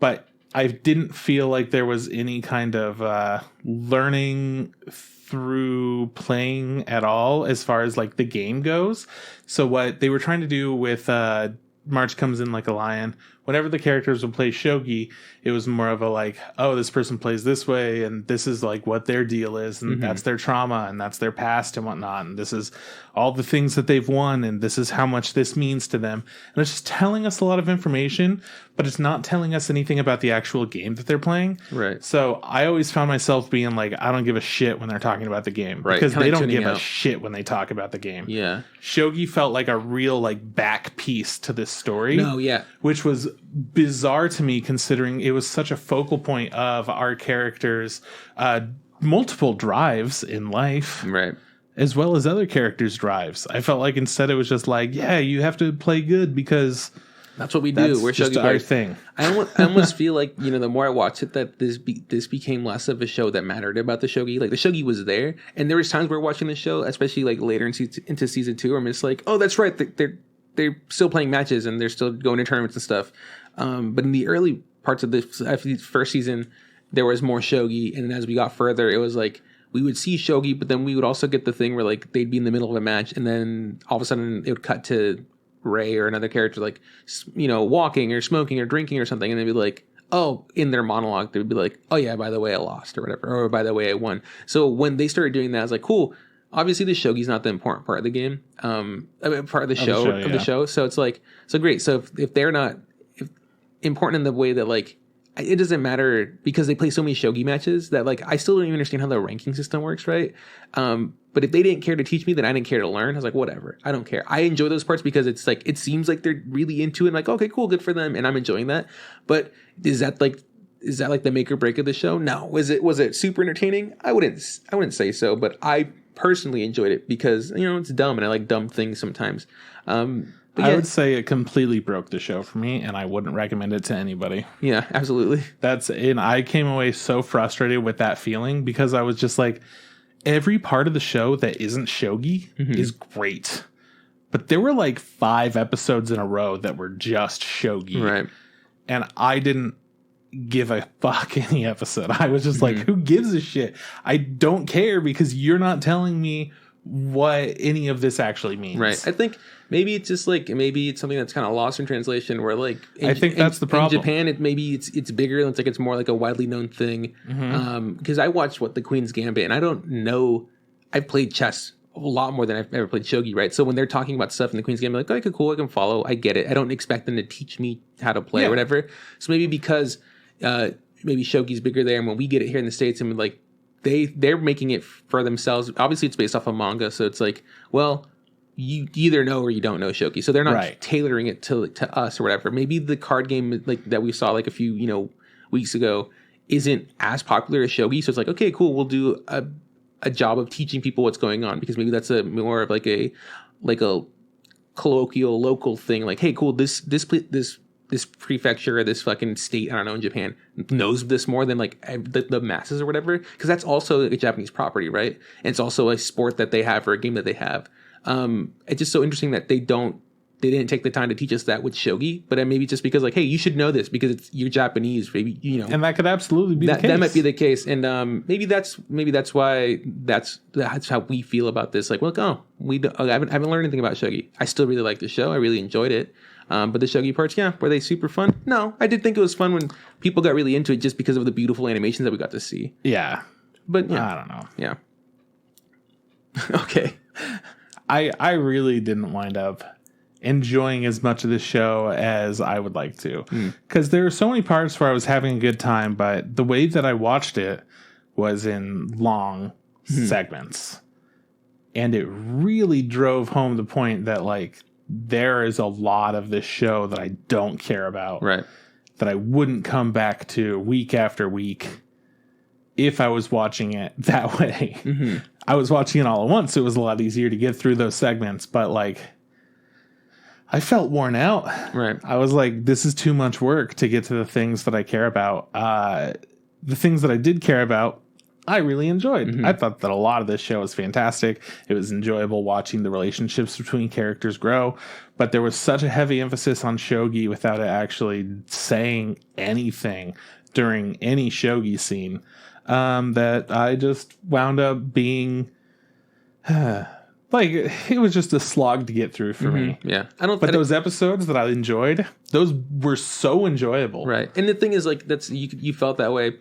But I didn't feel like there was any kind of learning through playing at all as far as like the game goes. So what they were trying to do with March Comes In Like a Lion, whenever the characters would play shogi, it was more of a like, oh, this person plays this way, and this is like what their deal is, and that's their trauma, and that's their past and whatnot, and this is all the things that they've won, and this is how much this means to them. And it's just telling us a lot of information, but it's not telling us anything about the actual game that they're playing. Right. So I always found myself being like, I don't give a shit when they're talking about the game. Right. Because Kinda they don't give tuning a out. shit when they talk about the game. Yeah. Shogi felt like a real like back piece to this story. No, yeah. Which was bizarre to me, considering it was such a focal point of our characters' multiple drives in life, Right. as well as other characters' drives. I felt like instead it was just like, yeah, you have to play good because that's what we do. that's We're just shogi our players. thing. I almost feel like, you know, the more I watch it, that this became less of a show that mattered about the shogi. Like, the shogi was there, and there was times where watching the show, especially like later into season 2, where I'm just like, oh, that's right, they're still playing matches and they're still going to tournaments and stuff. But in the early parts of the first season, there was more shogi, and then as we got further, it was like we would see shogi, but then we would also get the thing where like they'd be in the middle of a match, and then all of a sudden it would cut to Ray or another character like, you know, walking or smoking or drinking or something, and they'd be like, oh, in their monologue they would be like, oh yeah, by the way, I lost or whatever, or by the way, I won. So when they started doing that, I was like, cool. Obviously, the shogi's not the important part of the game, part of the show. So it's like, so great. So if they're not important in the way that like, it doesn't matter, because they play so many shogi matches that like I still don't even understand how the ranking system works, right? But if they didn't care to teach me, then I didn't care to learn. I was like, whatever, I don't care. I enjoy those parts because it's like, it seems like they're really into it. And like, okay, cool, good for them, and I'm enjoying that. But is that like the make or break of the show? No. Was it super entertaining? I wouldn't say so, but I personally enjoyed it because, you know, it's dumb and I like dumb things sometimes. But yeah, I would say it completely broke the show for me, and I wouldn't recommend it to anybody. Yeah, absolutely. And I came away so frustrated with that feeling, because I was just like, every part of the show that isn't shogi is great. But there were like 5 episodes in a row that were just shogi. Right. And I didn't give a fuck any episode. I was just like, who gives a shit? I don't care, because you're not telling me what any of this actually means. Right. I think maybe it's just like, maybe it's something that's kind of lost in translation, where like I think that's the problem. In Japan, it's bigger. It's more like a widely known thing. Because I watched the Queen's Gambit, and I don't know. I've played chess a lot more than I've ever played shogi, right? So when they're talking about stuff in the Queen's Gambit, like, okay, cool, I can follow, I get it. I don't expect them to teach me how to play or whatever. So maybe because maybe shogi's bigger there, and when we get it here in the States, and like they're making it for themselves. Obviously, it's based off of manga, so it's like, well, you either know or you don't know shogi, so they're not tailoring it to us or whatever. Maybe the card game like that we saw like a few weeks ago isn't as popular as shogi, so it's like, okay, cool, we'll do a job of teaching people what's going on, because maybe that's a more of like a colloquial local thing. Like, hey, cool, this prefecture or this fucking state, I don't know, in Japan knows this more than like the masses or whatever, because that's also a Japanese property, right? And it's also a sport that they have or a game that they have. It's just so interesting that they didn't take the time to teach us that with shogi, but maybe just because like, hey, you should know this because you're Japanese, maybe, you know. And that could absolutely be the case. That might be the case, and maybe that's why that's how we feel about this. Like, well, I haven't learned anything about shogi. I still really like the show. I really enjoyed it. But the shogi parts, yeah, were they super fun? No, I did think it was fun when people got really into it just because of the beautiful animations that we got to see. Yeah, but yeah, I don't know. Yeah. Okay. I really didn't wind up enjoying as much of the show as I would like to, because there are so many parts where I was having a good time, but the way that I watched it was in long segments, and it really drove home the point that like there is a lot of this show that I don't care about, right? That I wouldn't come back to week after week if I was watching it that way. I was watching it all at once, so it was a lot easier to get through those segments, but like I felt worn out. Right. I was like, this is too much work to get to the things that I care about. The things that I did care about, I really enjoyed. I thought that a lot of this show was fantastic. It was enjoyable watching the relationships between characters grow, but there was such a heavy emphasis on shogi without it actually saying anything during any shogi scene, that I just wound up being like, it was just a slog to get through for me. Yeah. But those episodes that I enjoyed, those were so enjoyable. Right. And the thing is, like, that's you felt that way.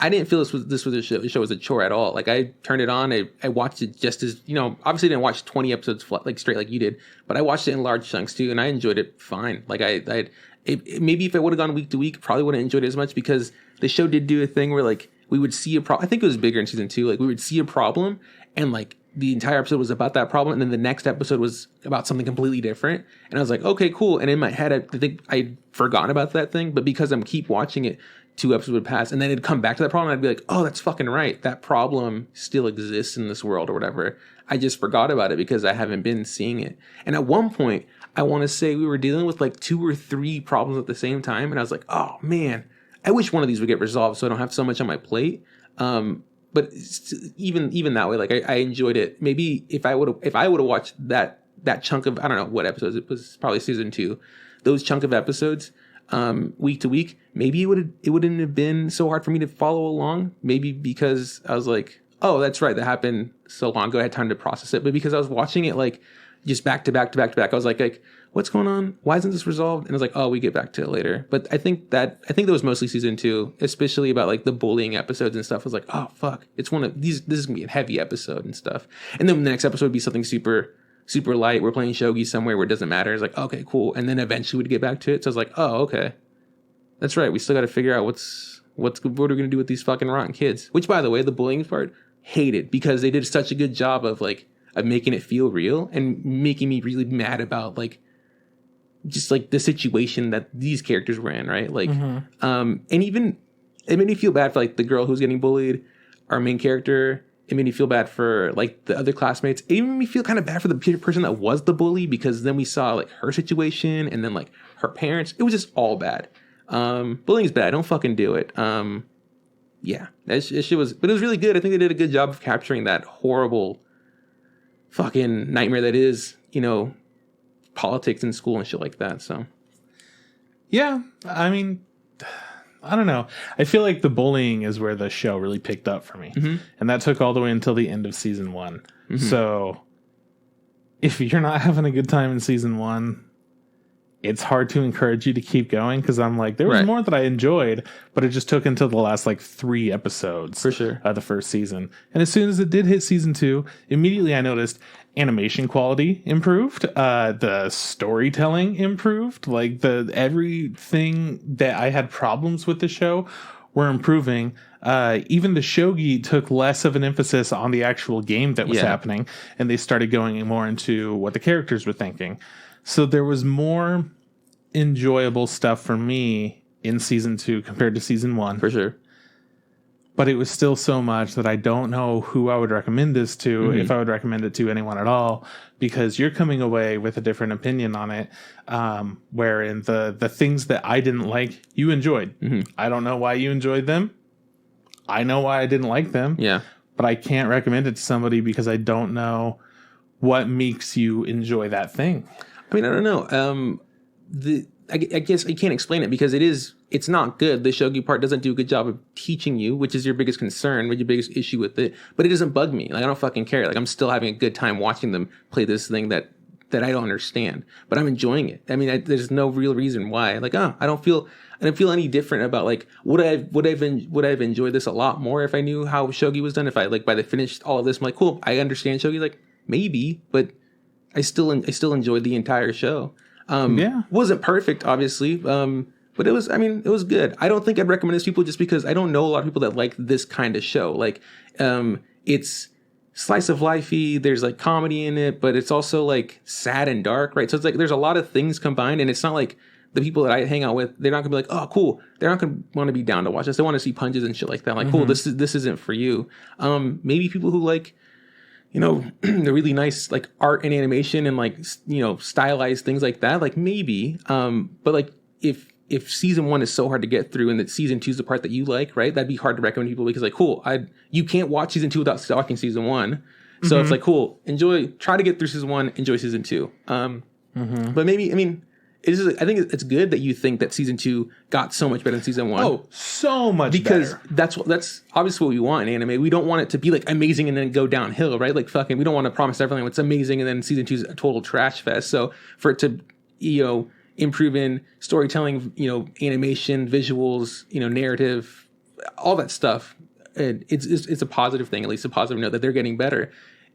I didn't feel this was a show was a chore at all. Like, I turned it on, I watched it just as, you know, obviously didn't watch 20 episodes like straight like you did, but I watched it in large chunks too, and I enjoyed it fine. Like, maybe if I would have gone week to week, probably wouldn't have enjoyed it as much, because the show did do a thing where like we would see a problem. I think it was bigger in season 2. Like, we would see a problem, and like the entire episode was about that problem, and then the next episode was about something completely different. And I was like, okay, cool. And in my head, I think I'd forgotten about that thing, but because I'm keep watching it, 2 episodes would pass, and then it'd come back to that problem, and I'd be like, oh, that's fucking right. That problem still exists in this world or whatever. I just forgot about it because I haven't been seeing it. And at one point, I want to say we were dealing with like 2 or 3 problems at the same time, and I was like, oh man, I wish one of these would get resolved so I don't have so much on my plate. But even that way, like I enjoyed it. Maybe if I would have watched that chunk of, I don't know what episodes, it was probably season 2, those chunk of episodes week to week, maybe it wouldn't have been so hard for me to follow along. Maybe because I was like, oh, that's right, that happened so long ago, I had time to process it. But because I was watching it like just back to back to back to back, I was like what's going on? Why isn't this resolved? And I was like, oh, we get back to it later. But I think that was mostly season 2, especially about like the bullying episodes and stuff. I was like, oh fuck, it's one of these. This is gonna be a heavy episode and stuff. And then the next episode would be something super super light. We're playing shogi somewhere where it doesn't matter. It's like, okay, cool. And then eventually we'd get back to it. So I was like, oh, okay, that's right. We still got to figure out what are we gonna do with these fucking rotten kids? Which, by the way, the bullying part, hated, because they did such a good job of making it feel real and making me really mad about like just like the situation that these characters were in, right? Like, and even it made me feel bad for like the girl who's getting bullied, our main character. It made me feel bad for like the other classmates. It even made me feel kind of bad for the person that was the bully, because then we saw like her situation and then like her parents. It was just all bad. Bullying is bad. Don't fucking do it. Yeah, that shit was, but it was really good. I think they did a good job of capturing that horrible fucking nightmare that is, you know, politics in school and shit like that. So, yeah, I mean, I don't know. I feel like the bullying is where the show really picked up for me. And that took all the way until the end of season 1. So if you're not having a good time in season 1, it's hard to encourage you to keep going, because I'm like, there was more that I enjoyed, but it just took until the last like 3 episodes for sure of the first season. And as soon as it did hit season 2, immediately I noticed animation quality improved, the storytelling improved, like everything that I had problems with the show were improving. Even the shogi took less of an emphasis on the actual game that was happening, and they started going more into what the characters were thinking. So there was more enjoyable stuff for me in season 2 compared to season 1. For sure. but it was still so much that I don't know who I would recommend this to, if I would recommend it to anyone at all, because you're coming away with a different opinion on it, wherein the things that I didn't like, you enjoyed. I don't know why you enjoyed them. I know why I didn't like them. Yeah. But I can't recommend it to somebody because I don't know what makes you enjoy that thing. I mean, I don't know. I guess I can't explain it because it's not good. The shogi part doesn't do a good job of teaching you, which is your biggest concern, your biggest issue with it. But it doesn't bug me. Like, I don't fucking care. Like, I'm still having a good time watching them play this thing that I don't understand, but I'm enjoying it. I mean, there's no real reason why. Like, I don't feel any different about, like, would I've enjoyed this a lot more if I knew how shogi was done? If I, like, by the finished all of this, I'm like, cool, I understand shogi. Like, maybe, but I still enjoyed the entire show. Wasn't perfect, obviously, but it was good. I don't think I'd recommend this to people just because I don't know a lot of people that like this kind of show. Like, it's slice of lifey, there's like comedy in it, but it's also like sad and dark, right? So it's like there's a lot of things combined, and it's not like the people that I hang out with, they're not gonna be like, oh, cool. They're not gonna want to be down to watch this. They want to see punches and shit like that. I'm like, cool, this isn't for you. Maybe people who like, you know, the really nice like art and animation and like, you know, stylized things like that, like maybe. But like if season 1 is so hard to get through and that season 2 is the part that you like, right? That'd be hard to recommend people because like, cool, you can't watch season 2 without watching season 1. So it's like, cool, try to get through season 1, enjoy season 2. But maybe, I mean, I think it's good that you think that season 2 got so much better than season 1. Oh, so much because better. That's obviously what we want in anime. We don't want it to be like amazing and then go downhill, right? Like fucking, we don't want to promise everything it's amazing and then season 2 is a total trash fest. So for it to, you know, improve in storytelling, you know, animation, visuals, you know, narrative, all that stuff, it's a positive thing, at least a positive note that they're getting better.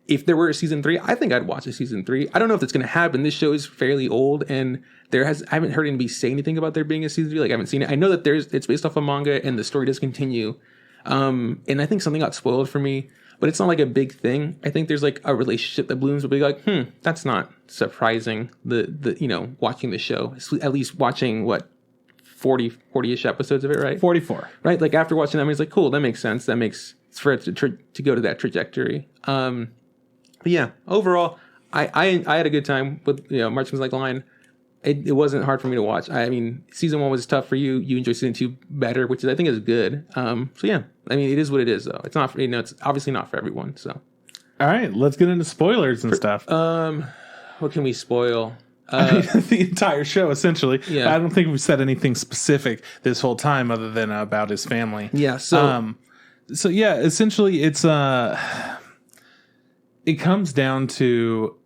If there were a season 3, I think I'd watch a season 3. I don't know if that's going to happen. This show is fairly old, and I haven't heard anybody say anything about there being a season 3. Like, I haven't seen it. I know that it's based off a manga, and the story does continue. And I think something got spoiled for me, but it's not like a big thing. I think there's like a relationship that blooms will be like, that's not surprising. The you know, watching the show, at least watching 40-ish episodes of it, right? 44. Right? Like after watching that, it's like, cool, that makes sense. That makes for it to go to that trajectory. But yeah, overall, I had a good time with, you know, Marksman's Like Line. It wasn't hard for me to watch. I mean, season 1 was tough for you. You enjoy season 2 better, which I think is good. So yeah, I mean, it is what it is, though. It's not, you know, it's obviously not for everyone. So, all right, let's get into spoilers and stuff. What can we spoil? I mean, the entire show, essentially. Yeah. I don't think we've said anything specific this whole time other than about his family. Yeah. So yeah, essentially, it comes down to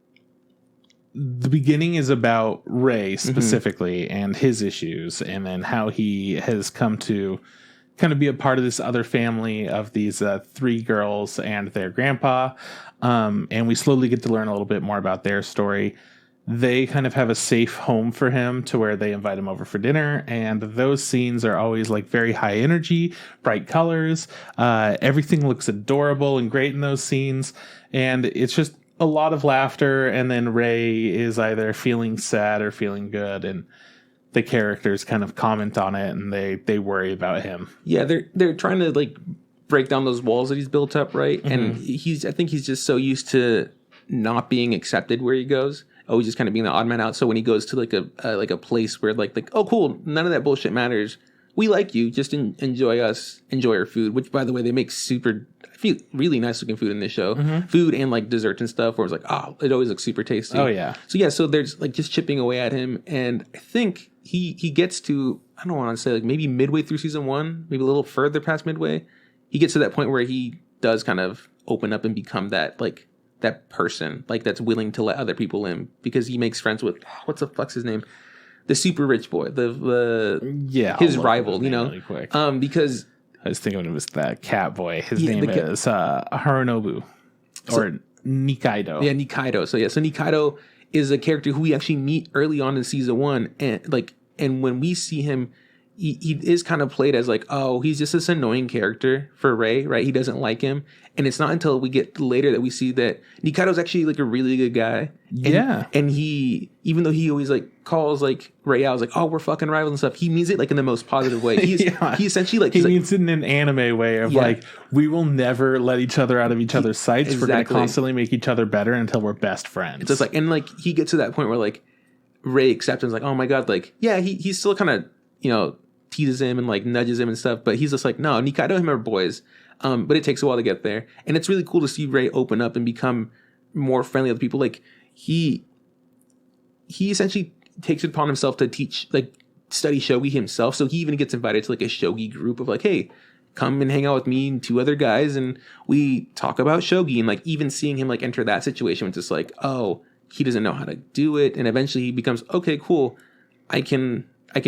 the beginning is about Ray specifically and his issues, and then how he has come to kind of be a part of this other family of these 3 girls and their grandpa. And we slowly get to learn a little bit more about their story. They kind of have a safe home for him to where they invite him over for dinner. And those scenes are always like very high energy, bright colors. Everything looks adorable and great in those scenes. And it's just a lot of laughter. And then Ray is either feeling sad or feeling good. And the characters kind of comment on it and they worry about him. Yeah, they're trying to like break down those walls that he's built up, right? And I think he's just so used to not being accepted where he goes. Always just kind of being the odd man out. So when he goes to like a place where like, oh cool, none of that bullshit matters. We like you. Just enjoy us. Enjoy our food. Which, by the way, they make really nice looking food in this show. Food and like desserts and stuff. Where it's like, it always looks super tasty. Oh yeah. So yeah. So there's like just chipping away at him, and I think he gets to, I don't want to say like maybe midway through season 1, maybe a little further past midway. He gets to that point where he does kind of open up and become that person, like that's willing to let other people in, because he makes friends with, what's the fuck's his name? The super rich boy, his rival, you know, really quick. Because I was thinking of him as that cat boy. His name is Harunobu or Nikaido. Yeah, Nikaido. So Nikaido is a character who we actually meet early on in season 1, and when we see him, he is kind of played as like, oh, he's just this annoying character for Rei, right? He doesn't like him. And it's not until we get later that we see that Nikato's actually like a really good guy. And he, even though he always like calls like Rei out, like, oh, we're fucking rivals and stuff, he means it like in the most positive way. He essentially like, he means it in an anime way of like, we will never let each other out of each other's sights. Exactly. We're going to constantly make each other better until we're best friends. It's just like, and like he gets to that point where like Rei accepts him, like, oh my God, like, yeah, he's still kind of, you know, teases him and like nudges him and stuff, but he's just like, no, Nikaido and him are boys. But it takes a while to get there, and it's really cool to see Rei open up and become more friendly with people. Like he essentially takes it upon himself to teach, like, study shogi himself. So he even gets invited to like a shogi group of like, hey, come and hang out with me and 2 other guys, and we talk about shogi. And like even seeing him like enter that situation, it's just like, oh, he doesn't know how to do it, and eventually he becomes, okay, cool, I can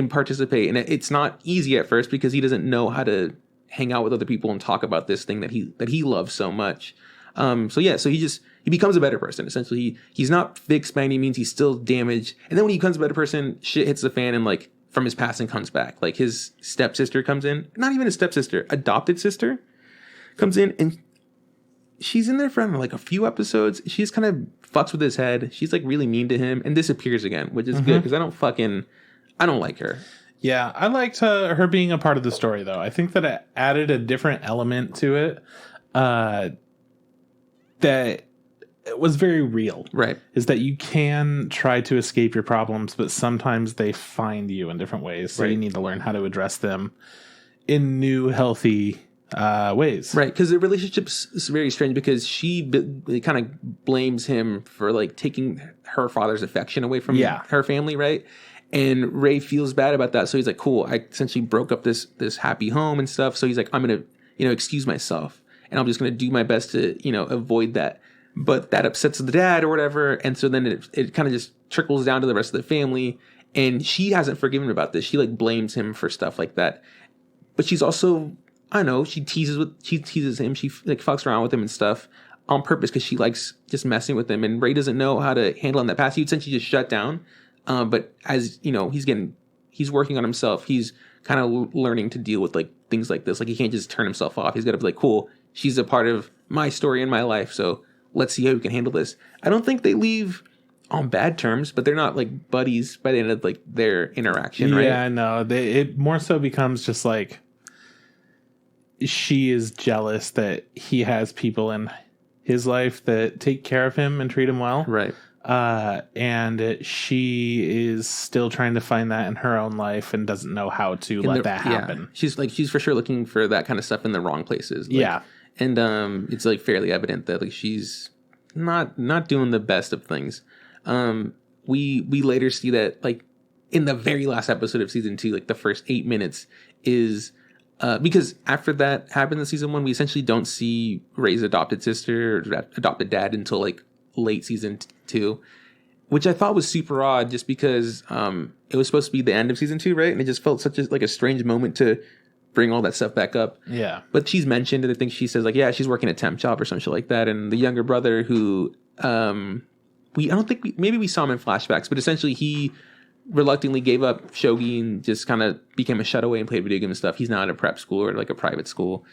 participate. And it's not easy at first because he doesn't know how to hang out with other people and talk about this thing that he loves so much. So he becomes a better person. Essentially, he's not fixed by any means. He's still damaged. And then when he becomes a better person, shit hits the fan, and like from his past and comes back. Like his stepsister comes in, not even a stepsister, adopted sister comes in, and she's in there for like a few episodes. She's kind of fucks with his head. She's like really mean to him and disappears again, which is good because I don't like her. Yeah, I liked her being a part of the story, though. I think that it added a different element to it that was very real. Right. Is that you can try to escape your problems, but sometimes they find you in different ways. So you need to learn how to address them in new, healthy ways. Right, because the relationship's very strange because she kind of blames him for like taking her father's affection away from her family, right? And Rei feels bad about that. So he's like, cool, I essentially broke up this happy home and stuff. So he's like, I'm going to, excuse myself. And I'm just going to do my best to, avoid that. But that upsets the dad or whatever. And so then it kind of just trickles down to the rest of the family. And she hasn't forgiven about this. She like blames him for stuff like that. But she's also, I don't know, she teases him. She like fucks around with him and stuff on purpose because she likes just messing with him. And Rei doesn't know how to handle in that past. He'd essentially just shut down. But as he's working on himself. He's kind of learning to deal with like things like this. Like he can't just turn himself off. He's got to be like, cool, she's a part of my story in my life. So let's see how we can handle this. I don't think they leave on bad terms, but they're not like buddies by the end of like their interaction, right? Yeah, no. It more so becomes just like she is jealous that he has people in his life that take care of him and treat him well. Right. And she is still trying to find that in her own life and doesn't know how to let that happen. Yeah. She's for sure looking for that kind of stuff in the wrong places. Like, and it's like fairly evident that like she's not doing the best of things. We later see that like in the very last episode of season 2, like the first 8 minutes is because after that happened in season 1, we essentially don't see Rei's adopted sister or adopted dad until like late season 2, which I thought was super odd just because it was supposed to be the end of season 2, right? And it just felt such a strange moment to bring all that stuff back up. Yeah. But she's mentioned, and I think she says like, yeah, she's working a temp job or some shit like that. And the younger brother who maybe we saw him in flashbacks, but essentially he reluctantly gave up shogi and just kind of became a shutaway and played video games and stuff. He's now at a prep school or like a private school.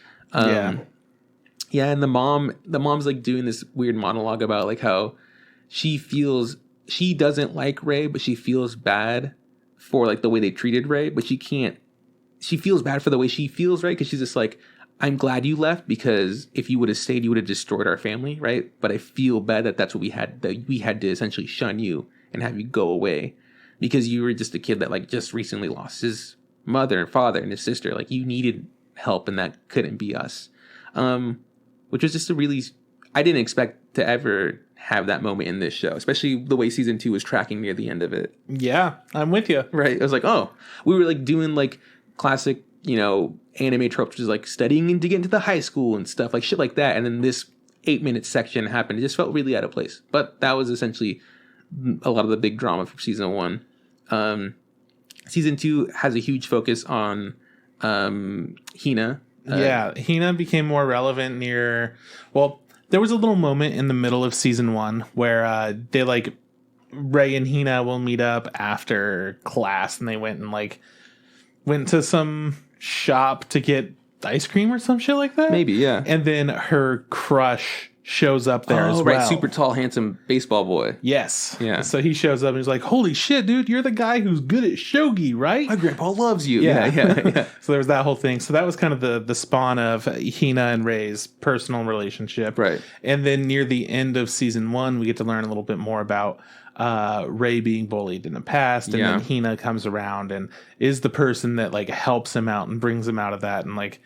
Yeah, and the mom's like doing this weird monologue about like how she doesn't like Rei, but she feels bad for like the way they treated Rei, but she feels bad for the way she feels, right? Because she's just like, I'm glad you left because if you would have stayed, you would have destroyed our family, right? But I feel bad that we had to essentially shun you and have you go away because you were just a kid that like just recently lost his mother and father and his sister. Like you needed help and that couldn't be us. Which was just I didn't expect to ever have that moment in this show, especially the way season 2 was tracking near the end of it. Yeah, I'm with you. Right. I was like, oh, we were like doing like classic, anime tropes, which is like studying to get into the high school and stuff like shit like that. And then this 8-minute section happened. It just felt really out of place. But that was essentially a lot of the big drama from season 1. Season 2 has a huge focus on Hina. Hina became more relevant there was a little moment in the middle of season 1 where they like Rei and Hina will meet up after class and they went and like went to some shop to get ice cream or some shit like that. Maybe, yeah. And then her crush shows up there as well. Right, super tall, handsome baseball boy. Yes. Yeah. So he shows up and he's like, holy shit, dude, you're the guy who's good at shogi, right? My grandpa loves you. Yeah. Yeah. So there was that whole thing. So that was kind of the spawn of Hina and Rei's personal relationship. Right. And then near the end of season 1, we get to learn a little bit more about Rei being bullied in the past. And then Hina comes around and is the person that like helps him out and brings him out of that and like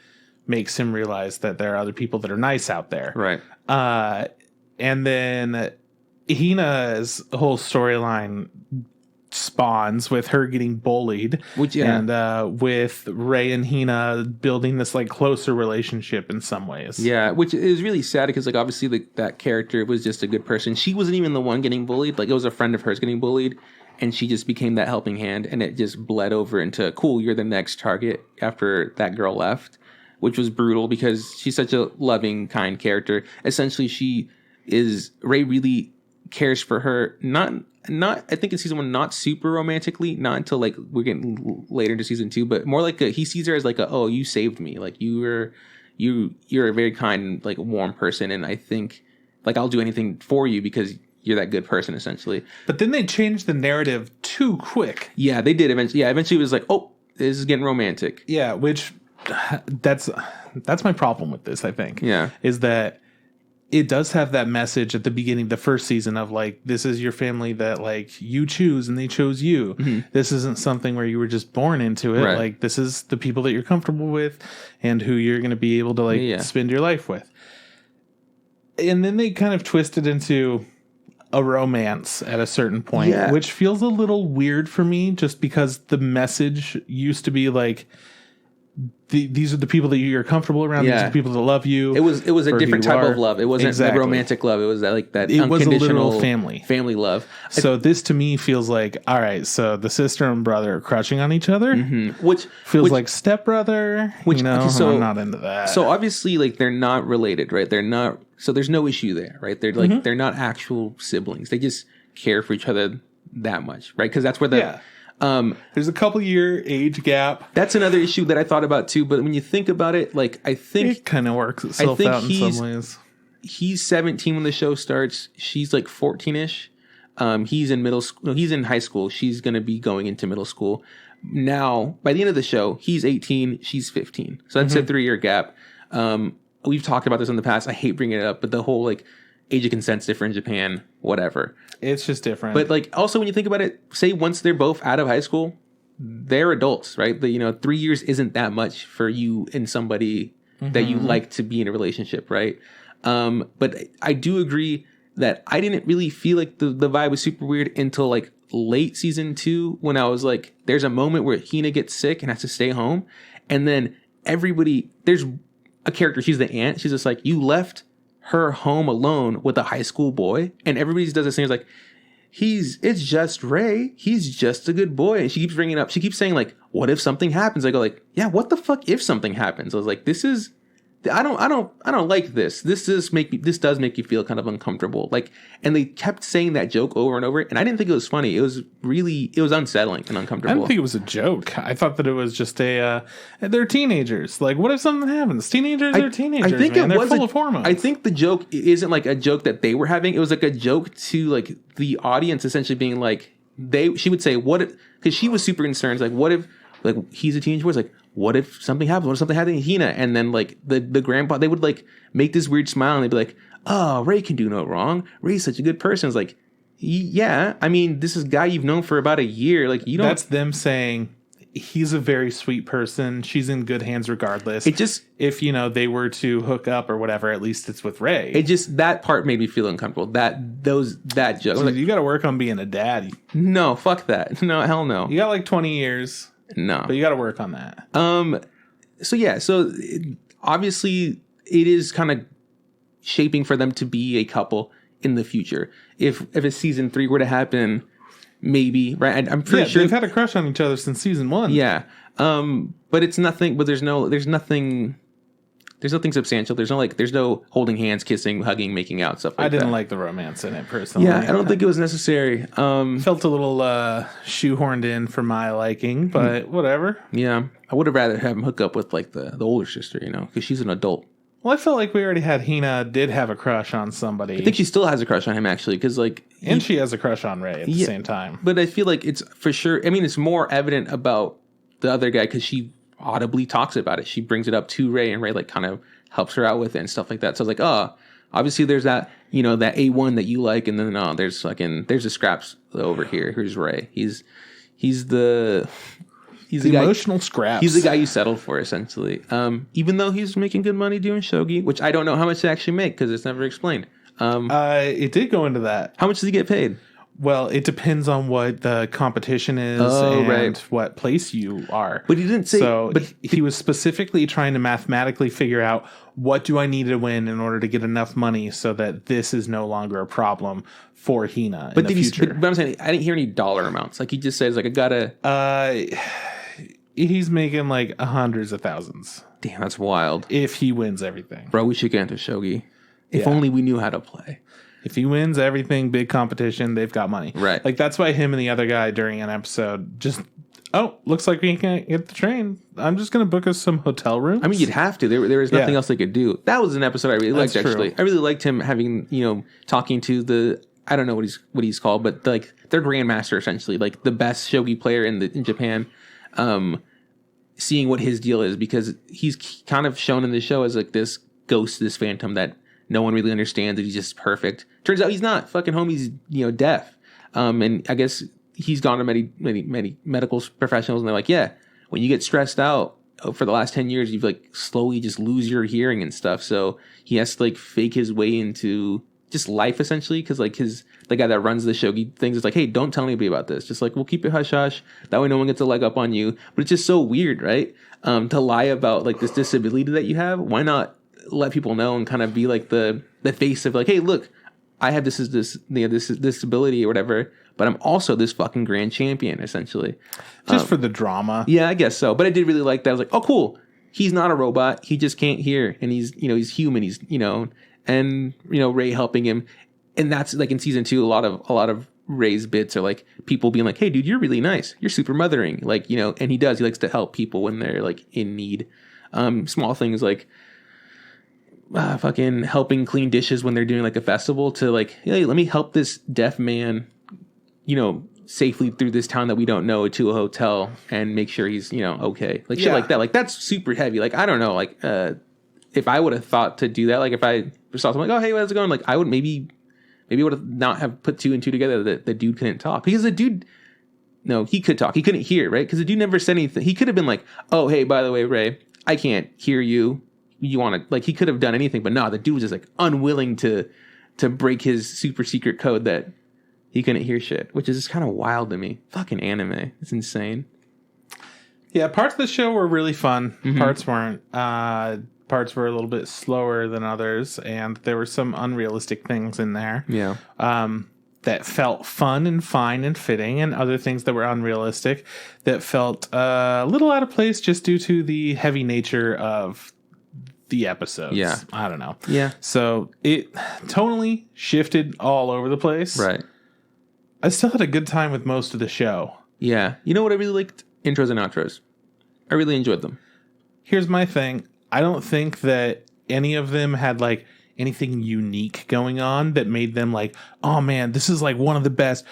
makes him realize that there are other people that are nice out there. Right. And then Hina's whole storyline spawns with her getting bullied, and with Rei and Hina building this like closer relationship in some ways. Yeah, which is really sad because like obviously that character was just a good person. She wasn't even the one getting bullied. Like it was a friend of hers getting bullied, and she just became that helping hand, and it just bled over into cool. You're the next target after that girl left, which was brutal because she's such a loving, kind character. Essentially, Rei really cares for her. Not I think in season 1, not super romantically, not until like we're getting later into season 2, but more like he sees her as like oh, you saved me. Like you're a very kind, like warm person, and I think like I'll do anything for you because you're that good person, essentially. But then they changed the narrative too quick. Yeah, they did eventually. Yeah, eventually it was like, oh, this is getting romantic. Yeah, which that's my problem with this, I think. Yeah. Is that it does have that message at the beginning, the first season of like, this is your family that like you choose and they chose you. Mm-hmm. This isn't something where you were just born into it. Right. Like this is the people that you're comfortable with and who you're going to be able to like spend your life with. And then they kind of twisted into a romance at a certain point, which feels a little weird for me just because the message used to be like, these are the people that you're comfortable around. These are the people that love you. It was a different type of love. It wasn't the romantic love. It was that like that it unconditional was a literal family love. So this to me feels like, all right, so the sister and brother are crushing on each other, which feels like stepbrother. I'm not into that. So obviously, like they're not related, right? They're not. So there's no issue there, right? They're like they're not actual siblings. They just care for each other that much, right? Because that's where there's a couple year age gap. That's another issue that I thought about too. But when you think about it, like I think it kind of works itself out in some ways. He's 17 when the show starts. She's like 14ish. He's in middle school. No, he's in high school. She's going to be going into middle school. Now, by the end of the show, he's 18. She's 15. So that's a 3-year gap. We've talked about this in the past. I hate bringing it up, but the whole like age of consent's different in Japan. Whatever. It's just different. But like also when you think about it, say once they're both out of high school, they're adults, right? But 3 years isn't that much for you and somebody that you like to be in a relationship, right? But I do agree that I didn't really feel like the vibe was super weird until like late season 2 when I was like, there's a moment where Hina gets sick and has to stay home. And then there's a character, she's the aunt. She's just like, you left her home alone with a high school boy, and everybody does this thing. It's like, it's just Rei. He's just a good boy. And she keeps saying like, what if something happens? I go like, yeah, what the fuck if something happens? I was like, I don't like this. This does make you feel kind of uncomfortable. Like, and they kept saying that joke over and over, and I didn't think it was funny. It was unsettling and uncomfortable. I didn't think it was a joke. I thought that it was just they're teenagers. Like, what if something happens? Teenagers are teenagers. I think they're full of hormones. I think the joke isn't like a joke that they were having. It was like a joke to like the audience, essentially being like she would say, what if, because she was super concerned, like, what if like he's a teenage boy? It's like, what if something happens? What if something happened to Hina? And then like the grandpa, they would like make this weird smile and they'd be like, oh, Rei can do no wrong. Rei's such a good person. It's like, yeah, I mean, this is a guy you've known for about a year. Like, you don't. That's them saying he's a very sweet person. She's in good hands regardless. It just, if they were to hook up or whatever, at least it's with Rei. It just, that part made me feel uncomfortable. That joke. So like, you got to work on being a dad. No, fuck that. No, hell no. You got like 20 years. No, but you got to work on that. So obviously it is kind of shaping for them to be a couple in the future. If a season 3 were to happen, maybe, right? I'm pretty sure they've had a crush on each other since season 1. Yeah, but it's nothing. But there's nothing there's nothing substantial. There's no holding hands, kissing, hugging, making out, stuff like that. I didn't like the romance in it personally. Yeah, I don't think it was necessary. Felt a little shoehorned in for my liking, but whatever. Yeah, I would have rather have him hook up with like the older sister, because she's an adult. Well, I felt like we already had Hina did have a crush on somebody. I think she still has a crush on him, actually, because and she has a crush on Ray at the same time. But I feel like it's for sure. I mean, it's more evident about the other guy because she audibly talks about it. She brings it up to Ray, and Ray like kind of helps her out with it and stuff like that. So I was like, oh, obviously there's that, that A1 that you like, and then there's the scraps over here. Here's Ray. He's the emotional scraps. He's the guy you settled for, essentially. Even though he's making good money doing shogi, which I don't know how much to actually make because it's never explained. It did go into that. How much does he get paid? Well, it depends on what the competition is and what place you are. But he didn't say. But he was specifically trying to mathematically figure out what do I need to win in order to get enough money so that this is no longer a problem for Hina in the future. But I'm saying I didn't hear any dollar amounts. Like he just says, like I gotta. He's making like hundreds of thousands. Damn, that's wild. If he wins everything, bro, we should get into shogi. If only we knew how to play. If he wins everything, big competition, they've got money. Right. Like, that's why him and the other guy during an episode just, looks like we can't get the train. I'm just going to book us some hotel rooms. I mean, you'd have to. There was nothing else they could do. That was an episode I really liked, actually. I really liked him having, talking to the, I don't know what he's called, but like their grandmaster, essentially, like the best shogi player in Japan, seeing what his deal is, because he's kind of shown in the show as like this ghost, this phantom that no one really understands, that he's just perfect. Turns out he's not. Fucking homie's, deaf. And I guess he's gone to many medical professionals, and they're like, yeah, when you get stressed out for the last 10 years, you've like slowly just lose your hearing and stuff. So he has to like fake his way into just life, essentially. Cause like the guy that runs the shogi things is like, hey, don't tell anybody about this. Just like, we'll keep it hush hush. That way no one gets a leg up on you. But it's just so weird, right? To lie about like this disability that you have. Why not let people know and kind of be like the face of like, hey, look, I have this disability or whatever, but I'm also this fucking grand champion, essentially. Just for the drama. Yeah, I guess so. But I did really like that. I was like, oh, cool. He's not a robot. He just can't hear. And he's human. He's, and, Ray helping him. And that's like in season 2, a lot of Ray's bits are like people being like, hey, dude, you're really nice. You're super mothering. Like, and he does. He likes to help people when they're like in need. Small things like, fucking helping clean dishes when they're doing like a festival, to like, hey, let me help this deaf man, safely through this town that we don't know to a hotel and make sure he's, okay. Like shit like that. Like that's super heavy. Like, I don't know. Like, if I would have thought to do that, like if I saw something like, oh, hey, how's it going? Like I would maybe would have not have put 2 and 2 together that the dude couldn't talk, because the dude, no, he could talk. He couldn't hear, right? Because the dude never said anything. He could have been like, oh, hey, by the way, Ray, I can't hear you. You want to, like, he could have done anything, but no, the dude was just like unwilling to break his super secret code that he couldn't hear shit, which is just kind of wild to me. Fucking anime. It's insane. Yeah, parts of the show were really fun. Mm-hmm. Parts weren't. Parts were a little bit slower than others, and there were some unrealistic things in there. Yeah. That felt fun and fine and fitting, and other things that were unrealistic that felt a little out of place just due to the heavy nature of the episodes. Yeah. I don't know. Yeah. So it tonally shifted all over the place. Right. I still had a good time with most of the show. Yeah. You know what I really liked? Intros and outros. I really enjoyed them. Here's my thing. I don't think that any of them had like anything unique going on that made them like, oh man, this is like one of the best.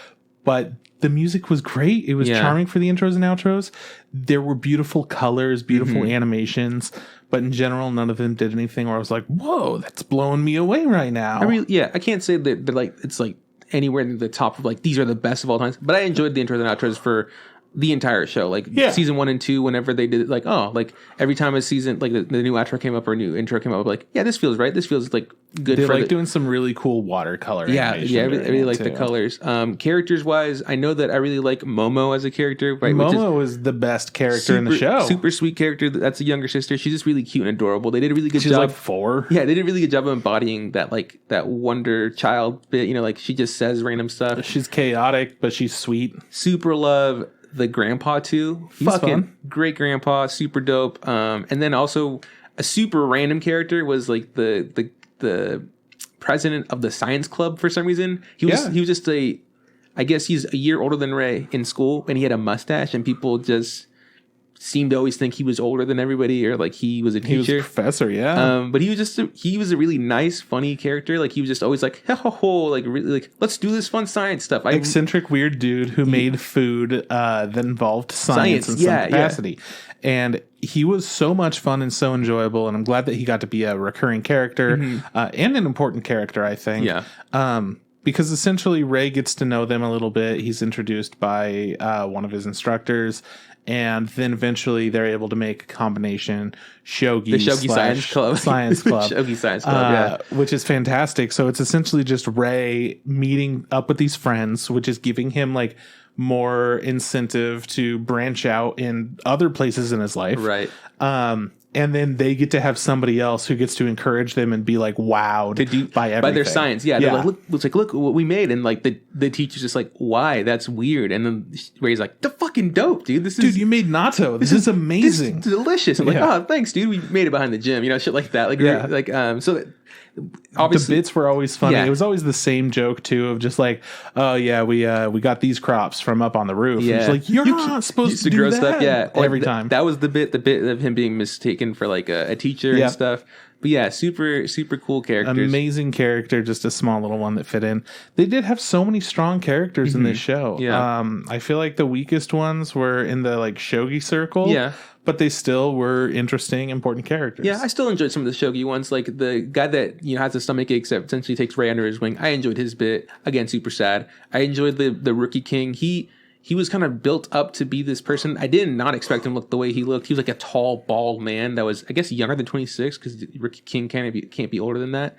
But the music was great. It was charming for the intros and outros. There were beautiful colors, beautiful animations. But in general, none of them did anything where I was like, whoa, that's blowing me away right now. I can't say that they're like, it's like anywhere near the top of like, these are the best of all times. But I enjoyed the intros and outros for the entire show. Like season 1 and 2, whenever they did it, like, oh, like every time a season, like the new outro came up or a new intro came up, like, yeah, this feels right. This feels like good. They're like doing some really cool watercolor animation. I really like the colors. Characters wise, I know that I really like Momo as a character. Right? Momo was the best character in the show. Super sweet character. That's a younger sister. She's just really cute and adorable. They did a really good job. She's like 4. Yeah, they did a really good job of embodying that, like that wonder child bit. Like she just says random stuff. She's chaotic, but she's sweet. Super love the grandpa too. He's fucking fun. Great grandpa, super dope. And then also a super random character was like the president of the science club for some reason. He was just I guess he's a year older than Ray in school, and he had a mustache, and people just seemed to always think he was older than everybody, or like he was a teacher. He was a professor, yeah. But he was a really nice, funny character. Like he was just always like, ho, like really like, let's do this fun science stuff. Eccentric, weird dude who made food that involved science in some capacity. Yeah. And he was so much fun and so enjoyable, and I'm glad that he got to be a recurring character and an important character, I think. Yeah. Because essentially Ray gets to know them a little bit. He's introduced by one of his instructors, and then eventually they're able to make a combination Shogi Science Club. Shogi Science Club, which is fantastic. So it's essentially just Ray meeting up with these friends, which is giving him like more incentive to branch out in other places in his life. Right. And then they get to have somebody else who gets to encourage them and be like wowed by everything. By their science. Yeah. They're like, look what we made. And like the teacher's just like, why? That's weird. And then Ray's like, the fucking dope, dude. Dude, you made natto. This is amazing. This is delicious. I'm like, oh, thanks, dude. We made it behind the gym. You know, shit like that. Like, so obviously the bits were always funny. Yeah. It was always the same joke too, of just like, oh yeah, we got these crops from up on the roof. Yeah. It's like, you're not supposed to do grow that. Stuff. Yeah. Every time. That was the bit of him being mistaken for like a teacher and stuff. But yeah, super, super cool characters. Amazing character, just a small little one that fit in. They did have so many strong characters in this show. Yeah. I feel like the weakest ones were in the like shogi circle. Yeah. But they still were interesting, important characters. Yeah, I still enjoyed some of the shogi ones. Like the guy that has a stomach ache that essentially takes Ray under his wing. I enjoyed his bit. Again, super sad. I enjoyed the rookie king. He was kind of built up to be this person. I did not expect him to look the way he looked. He was like a tall, bald man that was, I guess, younger than 26 because Rookie King can't be older than that.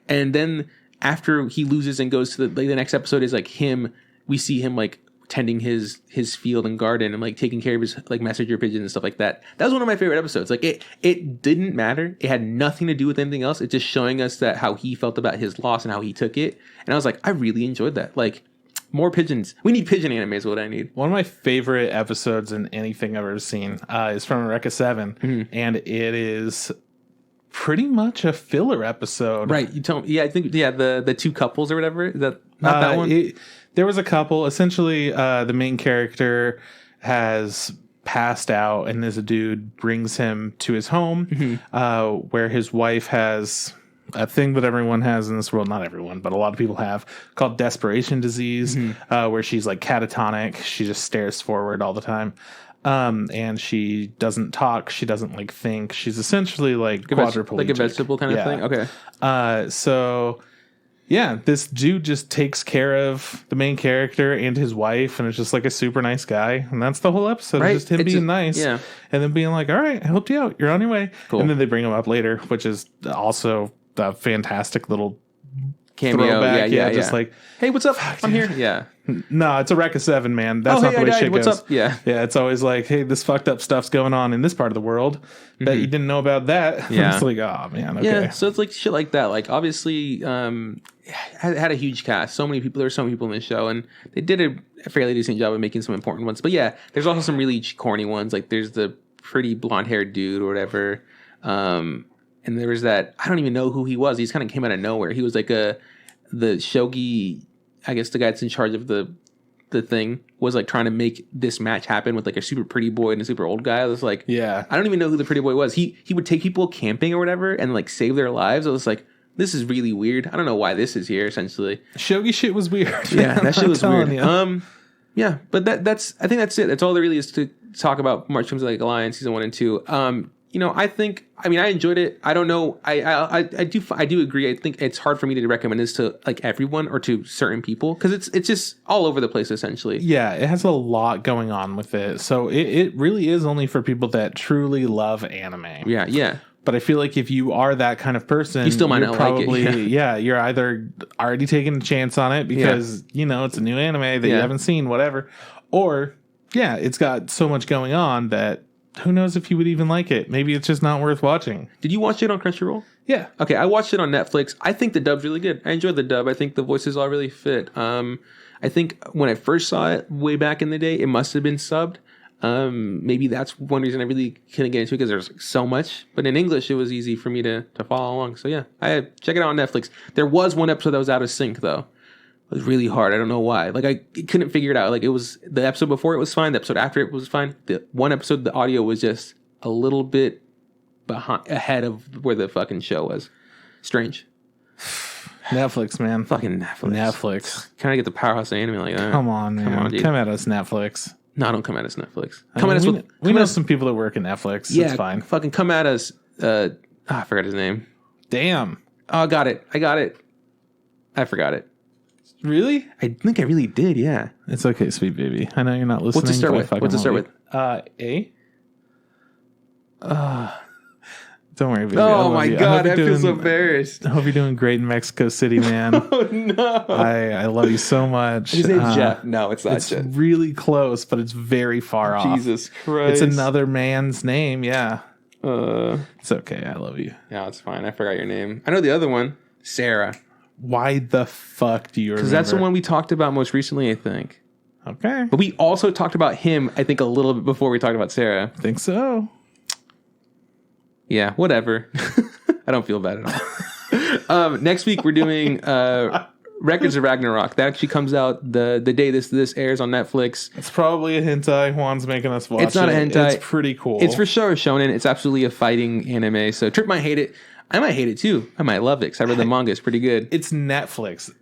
And then after he loses and goes to the next episode is like him. We see him like tending his field and garden and like taking care of his like messenger pigeons and stuff like that. That was one of my favorite episodes. Like it didn't matter. It had nothing to do with anything else. It's just showing us that how he felt about his loss and how he took it. And I was like, I really enjoyed that. Like, more pigeons. We need pigeon anime is what I need. One of my favorite episodes in anything I've ever seen is from Eureka 7. And it is pretty much a filler episode. Right. You told me. Yeah, I think, the two couples or whatever. Is that not that one? There was a couple. Essentially, the main character has passed out, and this dude brings him to his home where his wife has a thing that everyone has in this world, not everyone, but a lot of people have, called desperation disease, where she's like catatonic. She just stares forward all the time. And she doesn't talk. She doesn't like think. She's essentially like quadriplegic. Like a vegetable kind of thing? Okay. So yeah, this dude just takes care of the main character and his wife, and it's just like a super nice guy. And that's the whole episode. Right. Just him being nice. Yeah. And then being like, all right, I helped you out. You're on your way. Cool. And then they bring him up later, which is also a fantastic little cameo. Throwback. Yeah. Just like, hey, what's up? I'm here. Yeah. No, it's a Eureka 7, man. That's not the way shit goes. What's up? Yeah. Yeah, it's always like, hey, this fucked up stuff's going on in this part of the world. Bet you didn't know about that. Yeah. It's like, oh, man, okay. Yeah, so it's like shit like that. Like, obviously, had a huge cast. So many people. There were so many people in this show, and they did a fairly decent job of making some important ones. But yeah, there's also some really corny ones. Like, there's the pretty blonde-haired dude or whatever. And there was that, I don't even know who he was. He just kind of came out of nowhere. He was like the shogi, I guess the guy that's in charge of the thing was like trying to make this match happen with like a super pretty boy and a super old guy. I was like, yeah, I don't even know who the pretty boy was. He would take people camping or whatever and like save their lives. I was like, this is really weird. I don't know why this is here, essentially. Shogi shit was weird. Yeah, that shit was weird. Yeah, but that's I think that's it. That's all there really is to talk about March Comes Like a Lion season 1 and 2. I enjoyed it. I don't know. I do agree. I think it's hard for me to recommend this to like everyone or to certain people because it's just all over the place essentially. Yeah, it has a lot going on with it. So it really is only for people that truly love anime. Yeah. But I feel like if you are that kind of person, you still might not probably, like it. Yeah, you're either already taking a chance on it because, it's a new anime that you haven't seen, whatever. Or, it's got so much going on that who knows if you would even like it. Maybe it's just not worth watching. Did you watch it on Crunchyroll? Yeah. Okay, I watched it on Netflix. I think the dub's really good. I enjoyed the dub. I think the voices all really fit. I think when I first saw it way back in the day, it must have been subbed. Maybe that's one reason I really couldn't get into it, because there's so much. But in English, it was easy for me to follow along. So yeah, I check it out on Netflix. There was one episode that was out of sync though. It was really hard. I don't know why. Like I couldn't figure it out. Like it was the episode before it was fine. The episode after it was fine. The one episode, the audio was just a little bit ahead of where the fucking show was. Strange. Netflix, man. Fucking Netflix. Can I get the powerhouse of anime like that? Come on, man. Come on, dude. Come at us, Netflix. No, don't come at us, Netflix. We know some people that work in Netflix. Yeah, it's fine. Fucking come at us. I forgot his name. Damn. Oh, I got it. I forgot it. Really? I think I really did, yeah. It's okay, sweet baby. I know you're not listening. What's it start with? A? Don't worry, baby. Oh my God, I feel so embarrassed. I hope you're doing great in Mexico City, man. Oh no. I love you so much. Is it Jeff? No, it's not Jeff. It's really close, but it's very far off. Jesus Christ. It's another man's name, yeah. It's okay, I love you. Yeah, it's fine. I forgot your name. I know the other one. Sarah. Why the fuck do you remember? Because that's the one we talked about most recently, I think. Okay. But we also talked about him, I think, a little bit before we talked about Sarah. I think so. Yeah, whatever. I don't feel bad at all. Next week, we're doing Records of Ragnarok. That actually comes out the day this airs on Netflix. It's probably a hentai. Juan's making us watch it. It's not a hentai. It's pretty cool. It's for sure shonen. It's absolutely a fighting anime. So Trip might hate it. I might hate it too. I might love it because I read the manga. It's pretty good. It's Netflix.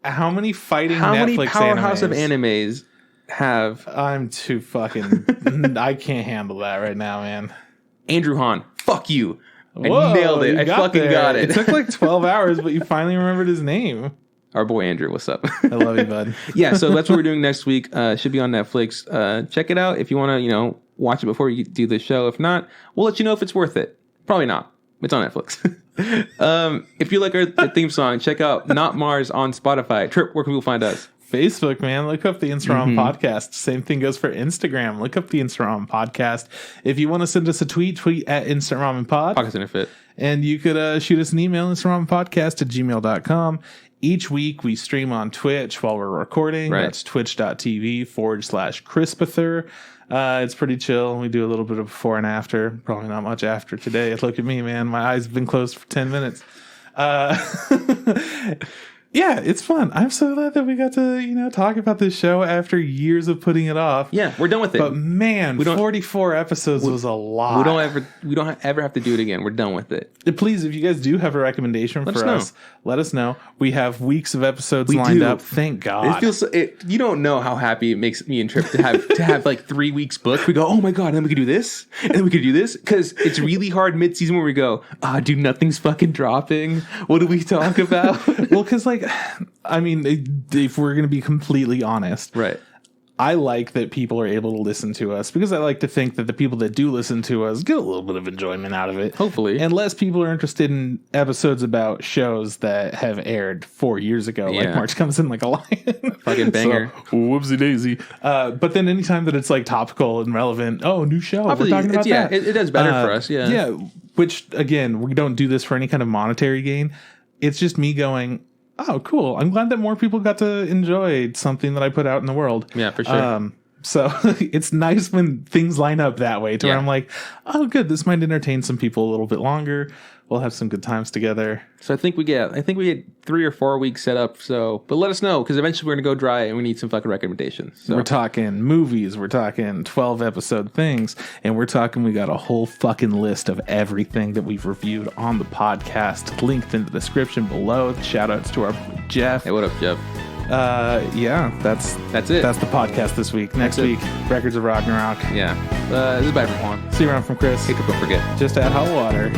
How many fighting How Netflix many powerhouse animes? of animes have... I'm too fucking... I can't handle that right now, man. Andrew Han. Fuck you. Whoa, I nailed it. I fucking got it. It took like 12 hours, but you finally remembered his name. Our boy Andrew, what's up? I love you, bud. Yeah, so that's what we're doing next week. Should be on Netflix. Check it out if you want to, watch it before you do the show. If not, we'll let you know if it's worth it. Probably not. It's on Netflix. If you like our theme song, check out Not Mars on Spotify. Trip, where can people find us? Facebook, man. Look up the Instagram podcast. Same thing goes for Instagram. Look up the Instagram podcast. If you want to send us a tweet at Instagram Pod. Podcast Interfit. And you could shoot us an email, instagrampodcast@gmail.com. Each week we stream on Twitch while we're recording. Right. That's twitch.tv/Crispather. It's pretty chill. We do a little bit of before and after. Probably not much after today. Look at me, man. My eyes have been closed for 10 minutes. Yeah, it's fun. I'm so glad that we got to, talk about this show after years of putting it off. Yeah, we're done with it. But man, 44 episodes was a lot. We don't ever have to do it again. We're done with it. Please, if you guys do have a recommendation for us, let us know. We have weeks of episodes lined up. Thank God. It feels you don't know how happy it makes me and Trip to have like 3 weeks booked. We go, oh my God, and then we could do this, and then we could do this, because it's really hard mid-season where we go, dude, nothing's fucking dropping. What do we talk about? Well, because I mean, if we're going to be completely honest, right? I like that people are able to listen to us, because I like to think that the people that do listen to us get a little bit of enjoyment out of it. Hopefully. And less people are interested in episodes about shows that have aired 4 years ago, like March Comes In Like a Lion. Fucking banger. So, whoopsie daisy. But then anytime that it's like topical and relevant, new show. We're talking about that. It does better for us. Yeah. Yeah. Which, again, we don't do this for any kind of monetary gain. It's just me going, oh, cool. I'm glad that more people got to enjoy something that I put out in the world. Yeah, for sure. So it's nice when things line up that way to where I'm like, oh, good. This might entertain some people a little bit longer. We'll have some good times together. So I think we had 3 or 4 weeks set up. So, but let us know, because eventually we're going to go dry and we need some fucking recommendations. So. We're talking movies. We're talking 12 episode things. And we're talking, we got a whole fucking list of everything that we've reviewed on the podcast linked in the description below. Shout outs to our boy Jeff. Hey, what up, Jeff? Yeah, that's it. That's the podcast this week. Next week, Records of Ragnarok. Yeah. This is bye from Juan. See you around from Chris. Hey, don't forget. Just add hot water.